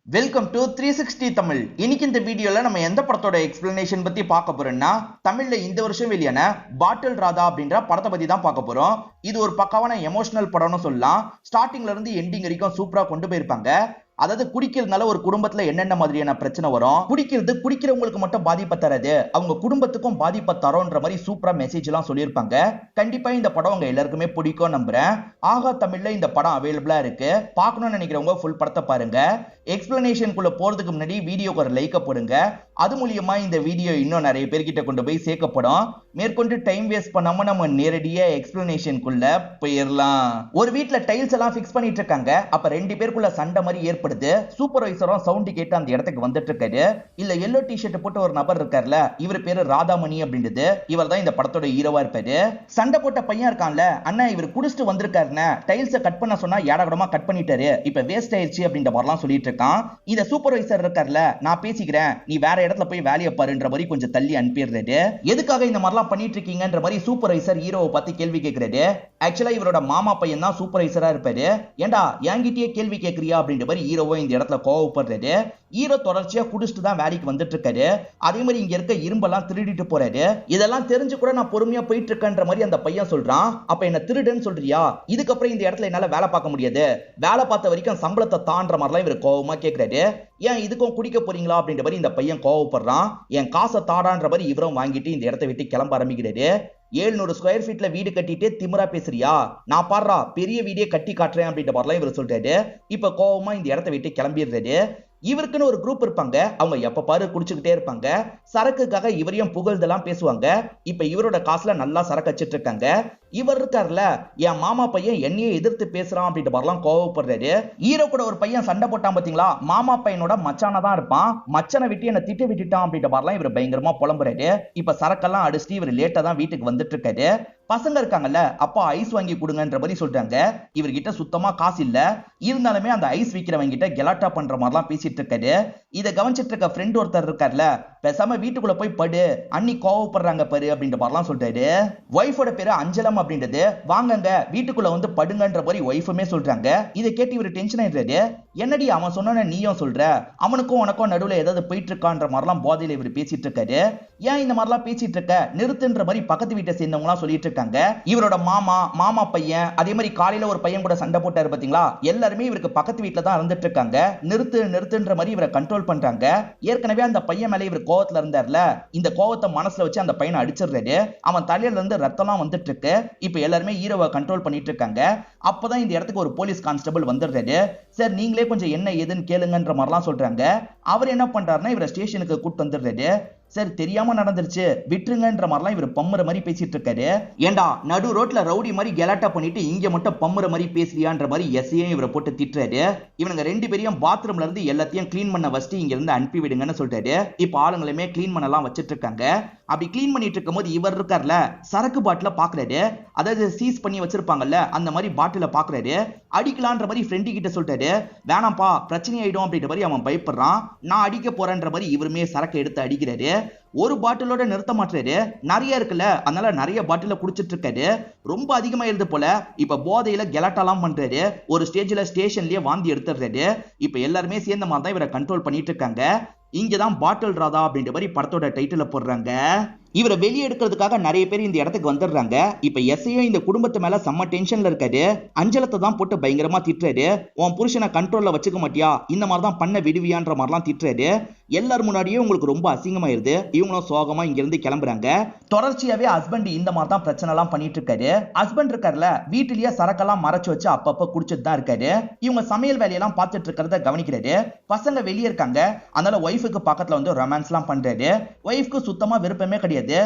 Welcome to 360 Tamil. இன்னைக்கு இந்த வீடியோல நம்ம எந்த படத்தோட எக்ஸ்பிளனேஷன் பத்தி பார்க்க போறோம்னா, தமிழ்ல இந்த வருஷம் வெளியான பாட்டில் ராதா அப்படின்ற படத்தை பத்தி தான் பார்க்க போறோம். இது ஒரு பக்காவான எமோஷனல் படம்னு சொல்லலாம். ஸ்டார்டிங்ல இருந்து எண்டிங் வரைக்கும் சூப்பரா கொண்டு போயிருப்பாங்க. அதாவது குடிக்கிறதுனால ஒரு குடும்பத்துல என்னென்ன மாதிரியான பிரச்சனை வரும், குடிக்கிறவங்களுக்கு மட்டும் பாதிப்பை தராது, அவங்க குடும்பத்துக்கும் பாதிப்பை தரோன்ற மாதிரி சூப்பரா மெசேஜ் எல்லாம் சொல்லியிருப்பாங்க. கண்டிப்பா இந்த படம் உங்க எல்லாருக்குமே பிடிக்கும் நம்புறேன். ஆகா தமிழ்ல இந்த படம் அவைலபிளா இருக்கு. பார்க்கணும்னு நினைக்கிறவங்க ஃபுல் படத்தை பாருங்க. எக்ஸ்பிளனேஷனுக்குள்ள போறதுக்கு முன்னாடி வீடியோக்கு ஒரு லைக்க போடுங்க. அது மூலியமா இந்த வீடியோ இன்னும் நிறைய பேர்கிட்ட கொண்டு போய் சேர்க்கப்படும். மேற்கொண்டு டைம் வேஸ்ட் பண்ணாம நம்ம நேரடியா எக்ஸ்பிளனேஷனுக்குள்ள போயிடலாம். ஒரு வீட்டுல டைல்ஸ் எல்லாம் பிக்ஸ் பண்ணிட்டு இருக்காங்க. அப்ப ரெண்டு பேருக்குள்ள சண்டை மாதிரி ஏற்படுது. சூப்பர்வைசரும் சவுண்ட் கேட்டு அந்த இடத்துக்கு வந்துட்டு இருக்காரு. இல்ல எல்லோ டிஷர்ட் போட்டு ஒரு நபர் இருக்காருல, இவர் பேரு ராதாமணி அப்படின்றது. இவர் தான் இந்த படத்தோட ஹீரோவா இருப்பாரு. சண்டை போட்ட பையன் இருக்கான்ல, அண்ணா இவர் குடிச்சிட்டு வந்திருக்காருன்னு டைல்ஸை கட் பண்ண சொன்னா ஏடாகடமா கட் பண்ணிட்டாரு, இப்ப வேஸ்ட் ஆயிடுச்சு அப்படின்ற மாதிரிலாம் சொல்லிட்டு இருக்கான். இத சூப்பர்வைசர் இருக்காருல, நான் பேசிக்கிறேன், நீ வேற இடத்துல போய் வேலையை பாருன்ற மாதிரி கொஞ்சம் தள்ளி அனுப்பிடுறாரு. எதுக்காக இந்த மாதிரிலாம் பண்ணிட்டு இருக்கீங்கன்ற மாதிரி சூப்பர்வைசர் ஹீரோவை பார்த்து கேள்வி கேட்கிறாரு. ஆக்சுவலா இவரோட மாமா பையன் தான் சூப்பர்வைசரா இருப்பாரு. ஏண்டா என்கிட்டயே கேள்வி கேட்கறியா அப்படின்ற மாதிரி ஹீரோவை இந்த இடத்துல கோவப்படுறாரு. ஹீரோ தொடர்ச்சியா குடிச்சிட்டு தான் வேலைக்கு வந்துட்டு இருக்காரு. அதே மாதிரி இங்க இருக்க இரும்பெல்லாம் திருடிட்டு போறாரு. இதெல்லாம் தெரிஞ்சு கூட நான் பொறுமையா போயிட்டு இருக்கேன்ற மாதிரி அந்த பையன் சொல்றான். அப்ப என்ன திருடுன்னு சொல்றியா? இதுக்கப்புறம் இந்த இடத்துல என்னால வேலை பார்க்க முடியாது, வேலை பார்த்த வரைக்கும் சம்பளத்தை தான்ற மாதிரிலாம் இவர் கோவமா கேட்கிறாரு. ஏன் இதுக்கும் குடிக்க போறீங்களா அப்படின்ற மாதிரி இந்த பையன் கோவப்படுறான். என் காசை தாடான்ற மாதிரி இவரும் வாங்கிட்டு இந்த இடத்தை விட்டு கிளம்ப ஆரம்பிக்கிறாரு. 700 ஸ்கொயர் ஃபீட்ல வீடு கட்டிட்டு திமிரா பேசுறியா, நான் பாடுறா பெரிய வீடே கட்டி காட்டுறேன் அப்படின்ற மாதிரிலாம் இவர் சொல்றாரு. இப்ப கோவமா இந்த இடத்தை விட்டு கிளம்பிடுறாரு. இவருக்குன்னு ஒரு குரூப் இருப்பாங்க. அவங்க எப்ப பாரு குடிச்சுக்கிட்டே இருப்பாங்க. சரக்குக்காக இவரையும் புகழ்ந்தெல்லாம் பேசுவாங்க. இப்ப இவரோட காசுல நல்லா சரக்கு வச்சிட்டு இருக்காங்க. இவர் இருக்காருல, என் மாமா பையன் என்னையே எதிர்த்து பேசுறான் அப்படின்ற மாதிரிலாம் கோவப்படுறாரு. ஹீரோ கூட ஒரு பையன் சண்டை போட்டான் பாத்தீங்களா, மாமா பையனோட மச்சானா தான் இருப்பான். மச்சனை விட்டு என்ன திட்டு விட்டுட்டான் அப்படின்ற மாதிரிலாம் இவர் பயங்கரமா புலம்புறாரு. இப்ப சரக்கெல்லாம் அடிச்சுட்டு இவர் லேட்டா தான் வீட்டுக்கு வந்துட்டு இருக்காரு. பசங்க இருக்காங்கல்ல, அப்பா ஐஸ் வாங்கி கொடுங்கன்ற மாதிரி சொல்றாங்க. இவர்கிட்ட சுத்தமா காசு இல்ல. இருந்தாலுமே அந்த ஐஸ் விக்கிறவங்க கிட்ட கெலாட்டா பண்ற மாதிரிலாம் பேசிட்டு இருக்காரு. இதை கவனிச்சிட்டு இருக்க ஃப்ரெண்ட் ஒருத்தர் இருக்காருல, பேசாம வீட்டுக்குள்ள போய் படு, அண்ணி கோவப்படுறாங்க பாரு அப்படின்ற மாதிரிலாம் சொல்றாரு. ஒய்ஃபோட பேரு அஞ்சலம் அப்படின்றது. வாங்கங்க வீட்டுக்குள்ள வந்து படுங்கன்ற மாதிரி ஒய்ஃபுமே சொல்றாங்க. இதை கேட்டு இவர் டென்ஷன் ஆயிடுறாரு. என்னடி அவன் சொன்ன நீயும் சொல்ற, அவனுக்கும் உனக்கும் நடுவுல ஏதாவது போயிட்டு இருக்கான்ற மாதிரிலாம் போதையில இவர் பேசிட்டு இருக்காரு. ஏன் இந்த மாதிரிலாம் பேசிட்டு இருக்க, நிறுத்துன்ற மாதிரி பக்கத்து வீட்டை சேர்ந்தவங்க எல்லாம் சொல்லிட்டு இருக்காங்க. இவரோட மாமா பையன், அதே மாதிரி காலையில ஒரு பையன் கூட சண்டை போட்டாரு பாத்தீங்களா, எல்லாருமே இவருக்கு பக்கத்து வீட்டுல தான் இருந்துட்டு இருக்காங்க. நிறுத்துன்ற மாதிரி இவரை கண்ட்ரோல் பண்றாங்க. ஏற்கனவே அந்த பையன் மேல இவர் கோவத்துல இருந்தார்ல, இந்த கோவத்தை மனசுல வச்சு அந்த பையனை அடிச்சிடுறாரு. அவன் தலையில இருந்து ரத்தம்லாம் வந்துட்டு இருக்கு. இப்ப எல்லாருமே ஹீரோவை கண்ட்ரோல் பண்ணிட்டு இருக்காங்க. அப்பதான் இந்த இடத்துக்கு ஒரு போலீஸ் கான்ஸ்டபிள் வந்துடுறாரு. சார் நீங்களே கொஞ்சம் என்ன ஏதுன்னு கேளுங்கன்ற மாதிரிலாம் சொல்றாங்க. அவர் என்ன பண்றாருன்னா இவரை ஸ்டேஷனுக்கு கூட்டு வந்துடுறாரு. சார் தெரியாம நடந்துருச்சு விட்டுருங்கன்ற மாதிரிலாம் இவர் பம்முற மாதிரி பேசிட்டு இருக்காரு. ஏண்டா நடு ரோட்ல ரவுடி மாதிரி கெலாட்டா பண்ணிட்டு இங்க மட்டும் பம்முற மாதிரி பேசுறியான்ற மாதிரி எஸ்ஐயும் இவரை போட்டு திட்டுறாரு. இவனுங்க ரெண்டு பேரையும் பாத்ரூம்ல இருந்து எல்லாத்தையும் கிளீன் பண்ண வச்சுட்டு இங்க இருந்து அனுப்பி விடுங்கன்னு சொல்றாரு. இப்ப ஆளுங்களுமே கிளீன் பண்ணலாம் வச்சிட்டு இருக்காங்க. அப்படி கிளீன் பண்ணிட்டு இருக்கும் போது இவர் இருக்கார்ல, சரக்கு பாட்டில பாக்குறாரு. அதாவது சீஸ் பண்ணி வச்சிருப்பாங்கல்ல, அந்த மாதிரி பாட்டில பாக்குறாரு. அடிக்கலான்ற மாதிரி ஃப்ரெண்டு கிட்ட சொல்றாரு. வேணாம்பா பிரச்சனை ஆயிடும் அப்படின்ற மாதிரி அவன் பயப்படுறான். நான் அடிக்க போறேன்ற மாதிரி இவருமே சரக்கு எடுத்து அடிக்கிறாரு. ஒரு பாட்டிலோட நிறுத்த மாட்டாரு, நிறைய இருக்குல்ல, அதனால நிறைய பாட்டில குடிச்சிட்டு இருக்காரு. ரொம்ப அதிகமா எழுது போல. இப்ப போதையில கெலாட்டாலாம் பண்றாரு. ஒரு ஸ்டேஜ்ல ஸ்டேஷன்லயே வாந்தி எடுத்துறாரு. இப்ப எல்லாருமே சேர்ந்த மாதிரி தான் இவரை கண்ட்ரோல் பண்ணிட்டு இருக்காங்க. இங்கதான் பாட்டில் ராதா அப்படின்ற மாதிரி படத்தோட டைட்டில போடுறாங்க. இவரை வெளியே எடுக்கிறதுக்காக நிறைய பேர் இந்த இடத்துக்கு வந்துடுறாங்க. இப்ப எஸ்ஐயும் இந்த குடும்பத்து மேல செம்ம டென்ஷன்ல இருக்காரு. அஞ்சலத்தை தான் போட்டு பயங்கரமா திட்டுறாரு. உன் புருஷனை கண்ட்ரோல்ல வச்சுக்க மாட்டியா, இந்த மாதிரி தான் பண்ண விடுவியான்ற மாதிரிலாம் திட்டுறாரு. எல்லாரும் முன்னாடியே உங்களுக்கு ரொம்ப அசிங்கமாயிருது. இவங்களும் சோகமா இங்க இருந்து கிளம்புறாங்க. தொடர்ச்சியாவே ஹஸ்பண்ட் இந்த மாதிரி தான் பிரச்சனை எல்லாம் பண்ணிட்டு இருக்காரு. ஹஸ்பண்ட் இருக்காருல, வீட்டிலேயே சரக்கெல்லாம் மறைச்சு வச்சு அப்பப்ப குடிச்சிட்டு தான் இருக்காரு. இவங்க சமையல் வேலையெல்லாம் பார்த்துட்டு இருக்கிறத கவனிக்கிறாரு. பசங்க வெளியே இருக்காங்க. அதனால ஒய்ஃபுக்கு பக்கத்துல வந்து ரொமான்ஸ் எல்லாம் பண்றாரு. ஒய்ஃப்க்கு சுத்தமா விருப்பமே கிடையாது.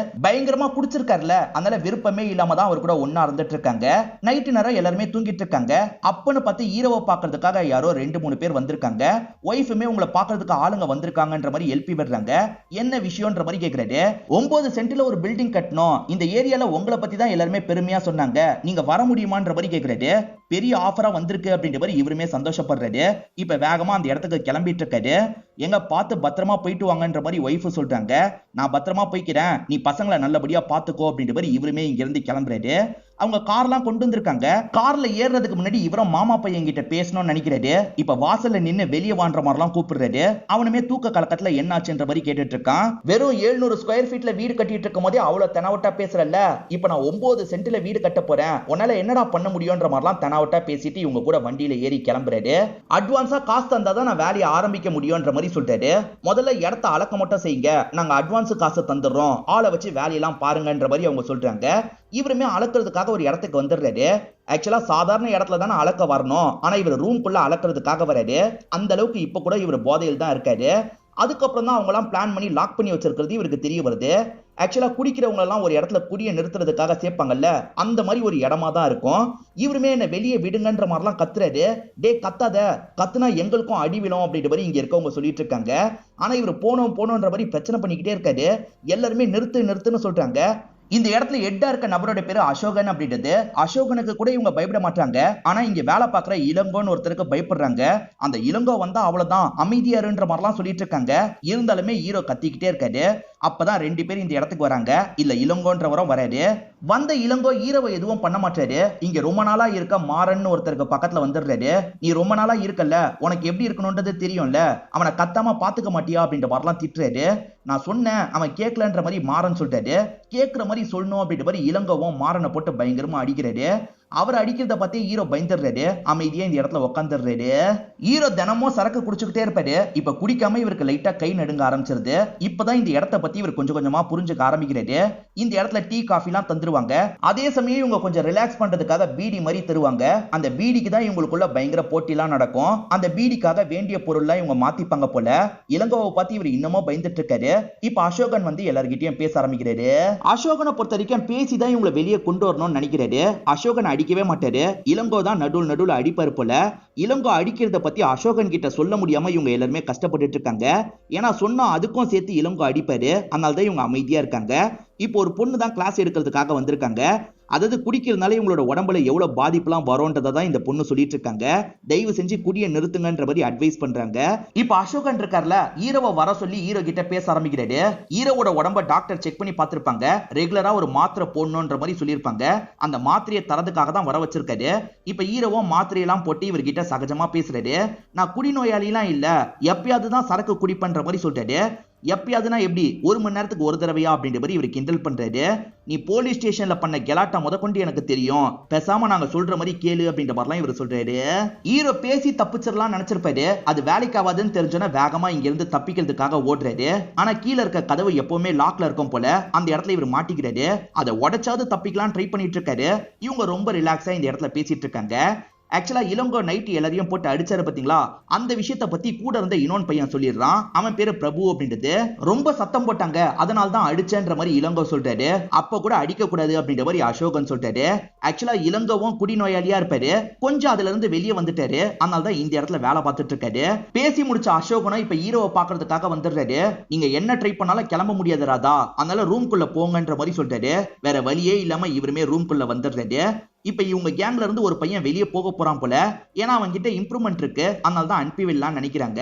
பயங்கரமா குடிச்சிருக்காருல, அதனால விருப்பமே இல்லாம தான் அவர் கூட ஒண்ணா இருந்துட்டு இருக்காங்க. நைட்டு நேரம் எல்லாருமே தூங்கிட்டு இருக்காங்க. அப்பன்னு பார்த்து ஹீரோவை பாக்குறதுக்காக யாரோ 2-3 பேர் வந்திருக்காங்க. ஒய்ஃபுமே உங்களை பாக்குறதுக்கு ஆளுங்க வந்திருக்காங்கன்ற மாதிரி எழுப்பி விடுறாங்க. என்ன விஷயம்ன்ற மாதிரி கேக்குறாரு. 9 சென்ட்ல ஒரு பில்டிங் கட்டணும், இந்த ஏரியால உங்களை பத்தி தான் எல்லாருமே பெருமையா சொன்னாங்க, நீங்க வர முடியுமான்ற மாதிரி கேக்குறாரு. பெரிய ஆஃபரா வந்திருக்கு அப்படின்ற மாதிரி இவருமே சந்தோஷப்படுறாரு. இப்ப வேகமா அந்த இடத்துக்கு கிளம்பிட்டு இருக்காரு. எங்க பார்த்து பத்திரமா போயிட்டு வாங்கன்ற மாதிரி ஒய்ஃப் சொல்றாங்க. நான் பத்திரமா போய்க்கிறேன், நீ பசங்களை நல்லபடியா பாத்துக்கோ அப்படின்ற மாதிரி இவருமே இங்க இருந்து கிளம்புறாரு. அவங்க கார்லாம் கொண்டு வந்திருக்காங்க. கார்ல ஏறதுக்கு முன்னாடி இவரும் மாமா பையன் கிட்ட பேசணும்னு நினைக்கிறாரு. இப்ப வாசல்ல நின்னு வெளியே வான்ற மாதிரிலாம் கூப்பிடுறாரு. அவனுமே தூக்க கலக்கத்துல என்னாச்சுன்ற மாதிரி கேட்டுட்டு இருக்கான். வெறும் 700 ஸ்கொயர் ஃபீட்ல வீடு கட்டிட்டு இருக்கும் போதே அவ்வளவு தெனாவட்டா பேசுறல்ல, இப்ப நான் 9 சென்ட்ல வீடு கட்ட போறேன், உன்னால என்னடா பண்ண முடியும்ன்ற மாதிரிலாம் தெனாவட்டா பேசிட்டு இவங்க கூட வண்டியில ஏறி கிளம்புறாரு. அட்வான்ஸா காசு தந்தாதான் நான் வேலையை ஆரம்பிக்க முடியும்ன்ற மாதிரி சொல்றாரு. முதல்ல இடத்த அளக்க மட்டும் செய்யுங்க, நாங்க அட்வான்ஸ் காசு தந்துடுறோம், ஆளை வச்சு வேலையெல்லாம் பாருங்கன்ற மாதிரி அவங்க சொல்றாங்க. இவருமே அளக்கிறதுக்காக ஒரு இடத்துக்கு வந்துடுறாரு. ஆக்சுவலா சாதாரண இடத்துல தானே அளக்க வரணும், ஆனா இவர் ரூம்குள்ள அளக்கிறதுக்காக வராரு. அந்த அளவுக்கு இப்ப கூட இவர் போதையில் தான் இருக்காரு. அதுக்கப்புறம் தான் அவங்க எல்லாம் பிளான் பண்ணி லாக் பண்ணி வச்சிருக்கிறது இவருக்கு தெரிய வருது. ஆக்சுவலா குடிக்கிறவங்க எல்லாம் ஒரு இடத்துல குடிய நிறுத்துறதுக்காக சேர்ப்பாங்கல்ல, அந்த மாதிரி ஒரு இடமா தான் இருக்கும். இவருமே என்ன வெளியே விடுங்கன்ற மாதிரிலாம் கத்துறாரு. டே கத்தாத, கத்துனா எங்களுக்கும் அடி விழும் அப்படின்ற மாதிரி இங்க இருக்கவங்க சொல்லிட்டு இருக்காங்க. ஆனா இவர் போனோன்ற மாதிரி பிரச்சனை பண்ணிக்கிட்டே இருக்காரு. எல்லாருமே நிறுத்துன்னு சொல்றாங்க. இந்த இடத்துல ஹெட்டா இருக்க நபரோட பேரு அசோகன் அப்படின்றது. அசோகனுக்கு கூட இவங்க பயப்பட மாட்டாங்க. ஆனா இங்க வேலை பார்க்குற இளங்கோன்னு ஒருத்தருக்கு பயப்படுறாங்க. அந்த இளங்கோ வந்தா அவ்வளவுதான், அமைதியாருன்ற மாதிரிலாம் சொல்லிட்டு இருக்காங்க. இருந்தாலுமே ஹீரோ கத்திக்கிட்டே இருக்காரு. அப்பதான் 2 பேரும் இந்த இடத்துக்கு வராங்க. இல்ல இளங்கோன்றவரும் வராரு. வந்த இளங்கோ ஹீரோவை எதுவும் பண்ண மாட்டாரு. இங்க ரொம்ப நாளா இருக்க மாறன்னு ஒருத்தருக்கு பக்கத்துல வந்துடுறாரு. நீ ரொம்ப நாளா இருக்கல, உனக்கு எப்படி இருக்கணும்ன்றது தெரியும்ல, அவனை கத்தாம பாத்துக்க மாட்டியா அப்படின்ற மாதிரிலாம் திட்டுறாரு. நான் சொன்னேன், அவன் கேட்கலன்ற மாதிரி மாறன் சொல்லிட்டாரு. கேட்கிற மாதிரி சொல்லணும் அப்படின்ற மாதிரி இளங்கோவும் மாறனை போட்டு பயங்கரமா அடிக்கிறாரு. அவர் அடிக்கிறத பத்தி ஹீரோ பயந்துடுறாரு. அமைதியா இந்த இடத்துல உட்காந்துடுறாரு. ஹீரோ தினமும் சரக்கு குடிச்சுக்கிட்டே இருப்பாரு. இப்ப குடிக்காம இவருக்கு லைட்டா கை நடுங்க ஆரம்பிச்சிருது. இப்பதான் இந்த இடத்த பத்தி இவர் கொஞ்சம் கொஞ்சமா புரிஞ்சுக்க ஆரம்பிக்கிறாரு. இந்த இடத்துல டீ காஃபி எல்லாம் தந்துருவாங்க. அதே சமயம் இவங்க கொஞ்சம் ரிலாக்ஸ் பண்றதுக்காக பீடி மாதிரி தருவாங்க. அந்த பீடிக்கு தான் இவங்களுக்குள்ள பயங்கர போட்டி எல்லாம் நடக்கும். அந்த பீடிக்காக வேண்டிய பொருள்லாம் இவங்க மாத்திப்பாங்க போல. இளங்கோவை பார்த்து இவர் இன்னமும் பயந்துட்டு இருக்காரு. இப்ப அசோகன் வந்து எல்லார்கிட்டயும் பேச ஆரம்பிக்கிறாரு. அசோகனை பொறுத்த வரைக்கும் பேசிதான் இவங்களை வெளியே கொண்டு வரணும்னு நினைக்கிறாரு. அசோகன் அடிக்கவே மாட்டாரு. இளங்கோ தான் நடுவுல அடிப்பாரு போல. இளங்கோ அடிக்கிறத பத்தி அசோகன் கிட்ட சொல்ல முடியாம இவங்க எல்லாருமே கஷ்டப்பட்டு இருக்காங்க. ஏன்னா சொன்னா அதுக்கும் சேர்த்து இளங்கோ அடிப்பாரு. அதனாலதான் இவங்க அமைதியா இருக்காங்க. இப்போ ஒரு பொண்ணு தான் கிளாஸ் எடுக்கிறதுக்காக வந்திருக்காங்க. அதாவது குடிக்கிறதுனால இவங்களோட உடம்புல எவ்வளவு பாதிப்புலாம் வரும்ன்றதை தான் இந்த பொண்ணு சொல்லிட்டு இருக்காங்க. தயவு செஞ்சு குடியை நிறுத்துங்கன்ற மாதிரி அட்வைஸ் பண்றாங்க. இப்ப அசோகன் இருக்கார்ல, ஹீரோவை வர சொல்லி ஹீரோ கிட்ட பேச ஆரம்பிக்கிறாரு. ஹீரோவோட உடம்ப டாக்டர் செக் பண்ணி பார்த்திருப்பாங்க. ரெகுலரா ஒரு மாத்திரை போடணும்ன்ற மாதிரி சொல்லியிருப்பாங்க. அந்த மாத்திரையை தரதுக்காக தான் வர வச்சிருக்காரு. இப்ப ஹீரோவும் மாத்திரையெல்லாம் போட்டு இவர்கிட்ட சகஜமா பேசுறாரு. நான் குடிநோயாளிலாம் இல்ல, எப்பயாவது தான் சரக்கு குடிப்பன்ற மாதிரி சொல்றாரு. எப்பயாதுனா எப்படி, 1 மணி நேரத்துக்கு ஒரு தடவையா அப்படின்ற மாதிரி இவர் கிண்டல் பண்றாரு. நீ போலீஸ் ஸ்டேஷன்ல பண்ண கெலாட்டா முதற்கொண்டு எனக்கு தெரியும், பேசாம நாங்க சொல்ற மாதிரி கேளு அப்படின்ற மாதிரிலாம் இவர் சொல்றாரு. ஹீரோ பேசி தப்பிச்சிடலாம் நினைச்சிருப்பாரு. அது வேலைக்கு ஆகாதுன்னு தெரிஞ்சோன்னா வேகமா இங்க இருந்து தப்பிக்கிறதுக்காக ஓடுறாரு. ஆனா கீழே இருக்க கதவு எப்பவுமே லாக்ல இருக்கும் போல. அந்த இடத்துல இவர் மாட்டிக்கிறாரு. அதை உடைச்சாவது தப்பிக்கலாம் ட்ரை பண்ணிட்டு இருக்காரு. இவங்க ரொம்ப ரிலாக்ஸா இந்த இடத்துல பேசிட்டு இருக்காங்க. ஆக்சுவலா இளங்கோ நைட் எல்லாரையும் போட்டு அடிச்சாரு பாத்தீங்களா, அந்த விஷயத்த பத்தி கூட இருந்த இன்னொன்னு பையன் சொல்லிடுறான். அவன் பேரு பிரபு அப்படின்றது. ரொம்ப சத்தம் போட்டாங்க, அதனால தான் அடிச்சேன்ற மாதிரி இளங்கோ சொல்றாரு. அப்ப கூட அடிக்க கூடாது அப்படின்ற மாதிரி அசோகன் சொல்றாரு. ஆக்சுவலா இளங்கோவும் குடிநோயாளியா இருப்பாரு. கொஞ்சம் அதுல இருந்து வெளியே வந்துட்டாரு. அதனால தான் இந்த இடத்துல வேலை பார்த்துட்டு இருக்காரு. பேசி முடிச்ச அசோகனும் இப்ப ஹீரோவை பாக்குறதுக்காக வந்துடுறாரு. நீங்க என்ன ட்ரை பண்ணாலும் கிளம்ப முடியாது ராதா, அதனால ரூம்குள்ள போங்கன்ற மாதிரி சொல்றாரு. வேற வழியே இல்லாம இவருமே ரூம்குள்ள வந்துடுறாரு. இப்ப இவங்க கேங்ல இருந்து ஒரு பையன் வெளியே போக போறான் போல. ஏன்னா அவன் கிட்ட இம்ப்ரூவ்மெண்ட் இருக்கு, அதனால தான் அனுப்பி விடலாம்னு நினைக்கிறாங்க.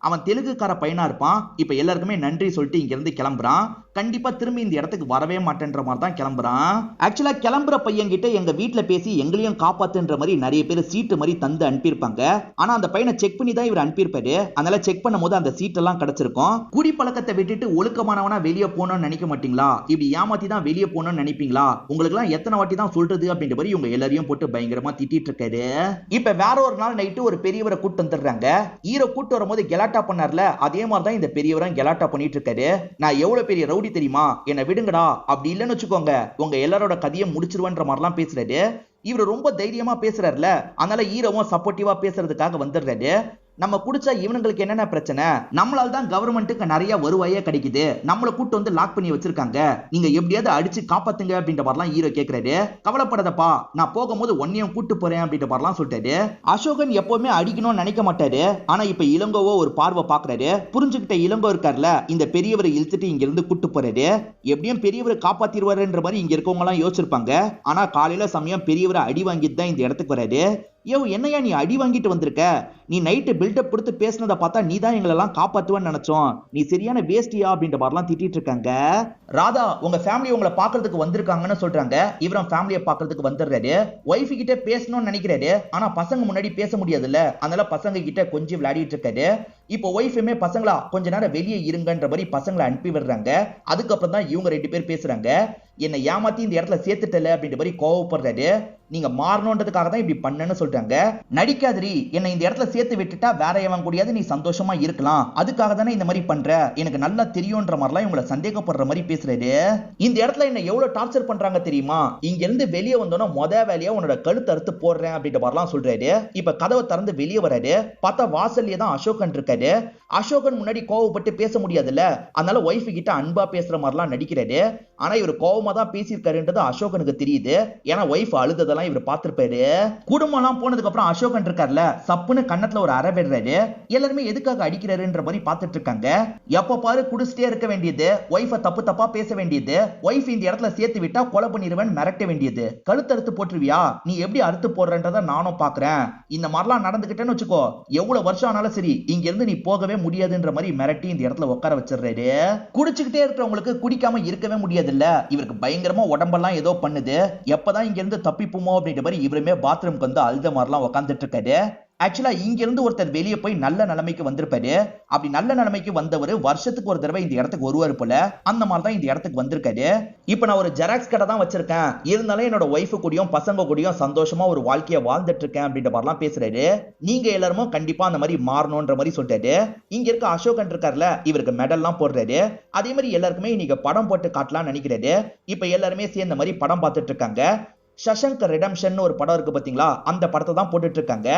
அவன் தெலுங்குக்கார பையனா இருப்பான். இப்ப எல்லாருக்குமே நன்றி சொல்லிட்டு இங்க இருந்து கிளம்புறான். கண்டிப்பா திரும்பி இந்த இடத்துக்கு வரவே மாட்டேன்ற மாதிரி தான் கிளம்புறான். ஆக்சுவலா கிளம்புற பையன் கிட்ட எங்க வீட்டுல பேசி எங்களையும் காப்பாத்துன்ற மாதிரி நிறைய பேர் சீட்டு மாதிரி தந்து அனுப்பியிருப்பாங்க. ஆனா அந்த பையனை செக் பண்ணி தான் இவர் அனுப்பியிருப்பாரு. அதனால செக் பண்ணும் போது அந்த சீட் எல்லாம் கிடைச்சிருக்கும். குடி பழக்கத்தை விட்டுட்டு ஒழுக்கமானவனா வெளியே போகணும்னு நினைக்க மாட்டீங்களா? இப்படி ஏமாத்தி தான் வெளியே போகணும்னு நினைப்பீங்களா? உங்களுக்கு எல்லாம் எத்தனை வாட்டி தான் சொல்றது அப்படின்ற மாதிரி இவங்க எல்லாரையும் போட்டு பயங்கரமா திட்டிட்டு இருக்காரு. இப்ப வேற ஒரு நாள் நைட்டு ஒரு பெரியவரை கூட்டு வந்துடுறாங்க. ஹீரோ கூட்டு வரும்போது கெலாட்டா பண்ணார்ல, அதே மாதிரி தான் இந்த பெரியவரும் கெலாட்டா பண்ணிட்டு இருக்காரு. நான் எவ்வளவு பெரிய ரவுடி தெரியுமா, என்ன விடுங்கடா, அப்படி இல்லைன்னு வச்சுக்கோங்க உங்க எல்லாரோட கதையை முடிச்சிருவன்ற மாதிரிலாம் பேசுறாரு. இவர் ரொம்ப தைரியமா பேசுறாருல, அதனால ஹீரோவும் சப்போர்ட்டிவா பேசுறதுக்காக வந்துடுறாரு. நம்ம குடிச்சா இவனுங்களுக்கு என்னென்ன பிரச்சனை, நம்மளால தான் கவர்மெண்ட்டுக்கு நிறைய வருவாயே கிடைக்குது, நம்மளை கூட்டு வந்து லாக் பண்ணி வச்சிருக்காங்க, நீங்க எப்படியாவது அடிச்சு காப்பாத்துங்க அப்படின்ற மாதிரிலாம் ஹீரோ கேட்கிறாரு. கவலைப்படாதப்பா, நான் போகும்போது ஒன்னையும் கூட்டு போறேன் அப்படின்ற மாதிரிலாம் சொல்லிட்டாரு. அசோகன் எப்பவுமே அடிக்கணும்னு நினைக்க மாட்டாரு. ஆனா இப்ப இளங்கோவோ ஒரு பார்வை பாக்குறாரு. புரிஞ்சுக்கிட்ட இளங்கோ இருக்காருல, இந்த பெரியவரை இழுத்துட்டு இங்க இருந்து கூட்டு போறாரு. எப்படியும் பெரியவரை காப்பாத்திடுவாருன்ற மாதிரி இங்க இருக்கவங்க எல்லாம் யோசிச்சிருப்பாங்க. ஆனா காலையில சமயம் பெரியவரை அடி வாங்கிட்டு தான் இந்த இடத்துக்கு வராரு. என்னையா நீ அடி வாங்கிட்டு வந்திருக்க, நீ நைட்டு பில்டப் கொடுத்து பேசினதை பார்த்தா நீ தான் எங்களெல்லாம் காப்பாத்துவேன்னு நினைச்சோம், நீ சரியான வேஸ்டியா அப்படின்ற மாதிரிலாம் திட்டிட்டு இருக்காங்க. ராதா உங்க ஃபேமிலி உங்களை பாக்குறதுக்கு வந்திருக்காங்கன்னு சொல்றாங்க. இவரும் ஃபேமிலியை பாக்குறதுக்கு வந்துடுறாரு. ஒய்ஃப் கிட்ட பேசணும்னு நினைக்கிறாரு, ஆனா பசங்க முன்னாடி பேச முடியாதுல்ல, அதனால பசங்க கிட்ட கொஞ்சம் விளையாடிட்டு இருக்காரு. இப்போ ஒய்ஃபுமே பசங்களா கொஞ்ச நேரம் வெளியே இருங்கன்ற மாதிரி பசங்களை அனுப்பி விடுறாங்க. அதுக்கப்புறம் தான் இவங்க 2 பேர் பேசுறாங்க. என்னை ஏமாத்தி இந்த இடத்துல சேர்த்துட்டல அப்படின்ற மாதிரி கோவப்படுறாரு. நீங்க மாறணுன்றதுக்காக தான் இப்படி பண்ணன்னு சொல்றாங்க. நடிக்காதரி, என்னை இந்த இடத்துல சேர்த்து விட்டுட்டா வேற எவன் கூடியாவது நீ சந்தோஷமா இருக்கலாம், அதுக்காக தானே இந்த மாதிரி பண்ற, எனக்கு நல்லா தெரியும்ன்ற மாதிரிலாம் இவங்களை சந்தேகப்படுற மாதிரி பேசுறாரு. இந்த இடத்துல என்ன எவ்வளவு டார்ச்சர் பண்றாங்க தெரியுமா, இங்க இருந்து வெளியே வந்தோன்னா வேலையா உன்னோட கழுத்து அறுத்து போடுறேன் அப்படின்ற மாதிரிலாம் சொல்றாரு. இப்ப கதவை திறந்து வெளியே வராரு. பார்த்தா வாசல்லே தான் அசோகன் இருக்காரு. அசோகன் முன்னாடி கோவப்பட்டு பேச முடியாதுல்ல, அதனால ஒய்ஃப் கிட்ட அன்பா பேசுற மாதிரிலாம் நடிக்கிறாரு. ஆனா இவர் கோவமா தான் பேசியிருக்காருன்றது அசோகனுக்கு தெரியுது. ஏன்னா ஒய்ஃப் அழுததெல்லாம் இவர் பார்த்திருப்பாரு. குடும்பம்லாம் போனதுக்கு அப்புறம் அசோகன் இருக்கார்ல, சப்புன்னு கண்ணத்துல ஒரு அறை விடுறாரு. எல்லாருமே எதுக்காக அடிக்கிறாருன்ற மாதிரி பார்த்துட்டு இருக்காங்க. எப்ப பாரு குடிச்சிட்டே இருக்க வேண்டியது, ஒய்ஃபை தப்பு தப்பா பேச வேண்டியது, ஒய்ஃப் இந்த இடத்துல சேர்த்து விட்டா கொலை பண்ணிடுவேன் மிரட்ட வேண்டியது, கழுத்தறுத்து போட்டுருவியா, நீ எப்படி அறுத்து போடுறன்றத நானும் பாக்குறேன், இந்த மாதிரிலாம் நடந்துகிட்டேன்னு வச்சுக்கோ, எவ்வளவு வருஷம் ஆனாலும் சரி இங்க இருந்து நீ போகவே முடியாதுன்ற மாதிரி மிரட்டி இந்த இடத்துல உட்கார வச்சிடுறாரு. குடிச்சுக்கிட்டே இருக்கிறவங்களுக்கு குடிக்காம இருக்கவே முடியாது இல்ல, இவருக்கு பயங்கரமா உடம்பெல்லாம் ஏதோ பண்ணுது. எப்பதான் இங்க இருந்து தப்பிப்புமோ அப்படின்ற மாதிரி இவருமே பாத்ரூம்க்கு வந்து அழுத மாதிரிலாம் உட்காந்துட்டு இருக்காரு. ஆக்சுவலா இங்க இருந்து ஒருத்தர் வெளியே போய் நல்ல நிலைமைக்கு வந்திருப்பாரு. அப்படி நல்ல நிலைமைக்கு வந்தவர் வருஷத்துக்கு ஒரு தடவை இந்த இடத்துக்கு வருவாரு போல, அந்த மாதிரி தான் இந்த இடத்துக்கு வந்திருக்காரு. இப்ப நான் ஒரு ஜெராக்ஸ் கடை தான் வச்சிருக்கேன், இருந்தாலும் என்னோட ஒய்ஃபு கூடயும் பசங்க கூடயும் சந்தோஷமா ஒரு வாழ்க்கையை வாழ்ந்துட்டு இருக்கேன் அப்படின்ற மாதிரிலாம் பேசுறாரு. நீங்க எல்லாருமே கண்டிப்பா அந்த மாதிரி மாறணும்ன்ற மாதிரி சொல்றாரு. இங்க இருக்க அசோகன் இருக்காருல, இவருக்கு மெடல்லாம் போடுறாரு. அதே மாதிரி எல்லாருக்குமே இன்னைக்கு படம் போட்டு காட்டலாம் நினைக்கிறாரு. இப்ப எல்லாருமே சேர்ந்த மாதிரி படம் பார்த்துட்டு இருக்காங்க. ஷஷங்க் ரெடம்ஷன் ஒரு படம் இருக்கு பாத்தீங்களா, அந்த படத்தை தான் போட்டுட்டு இருக்காங்க.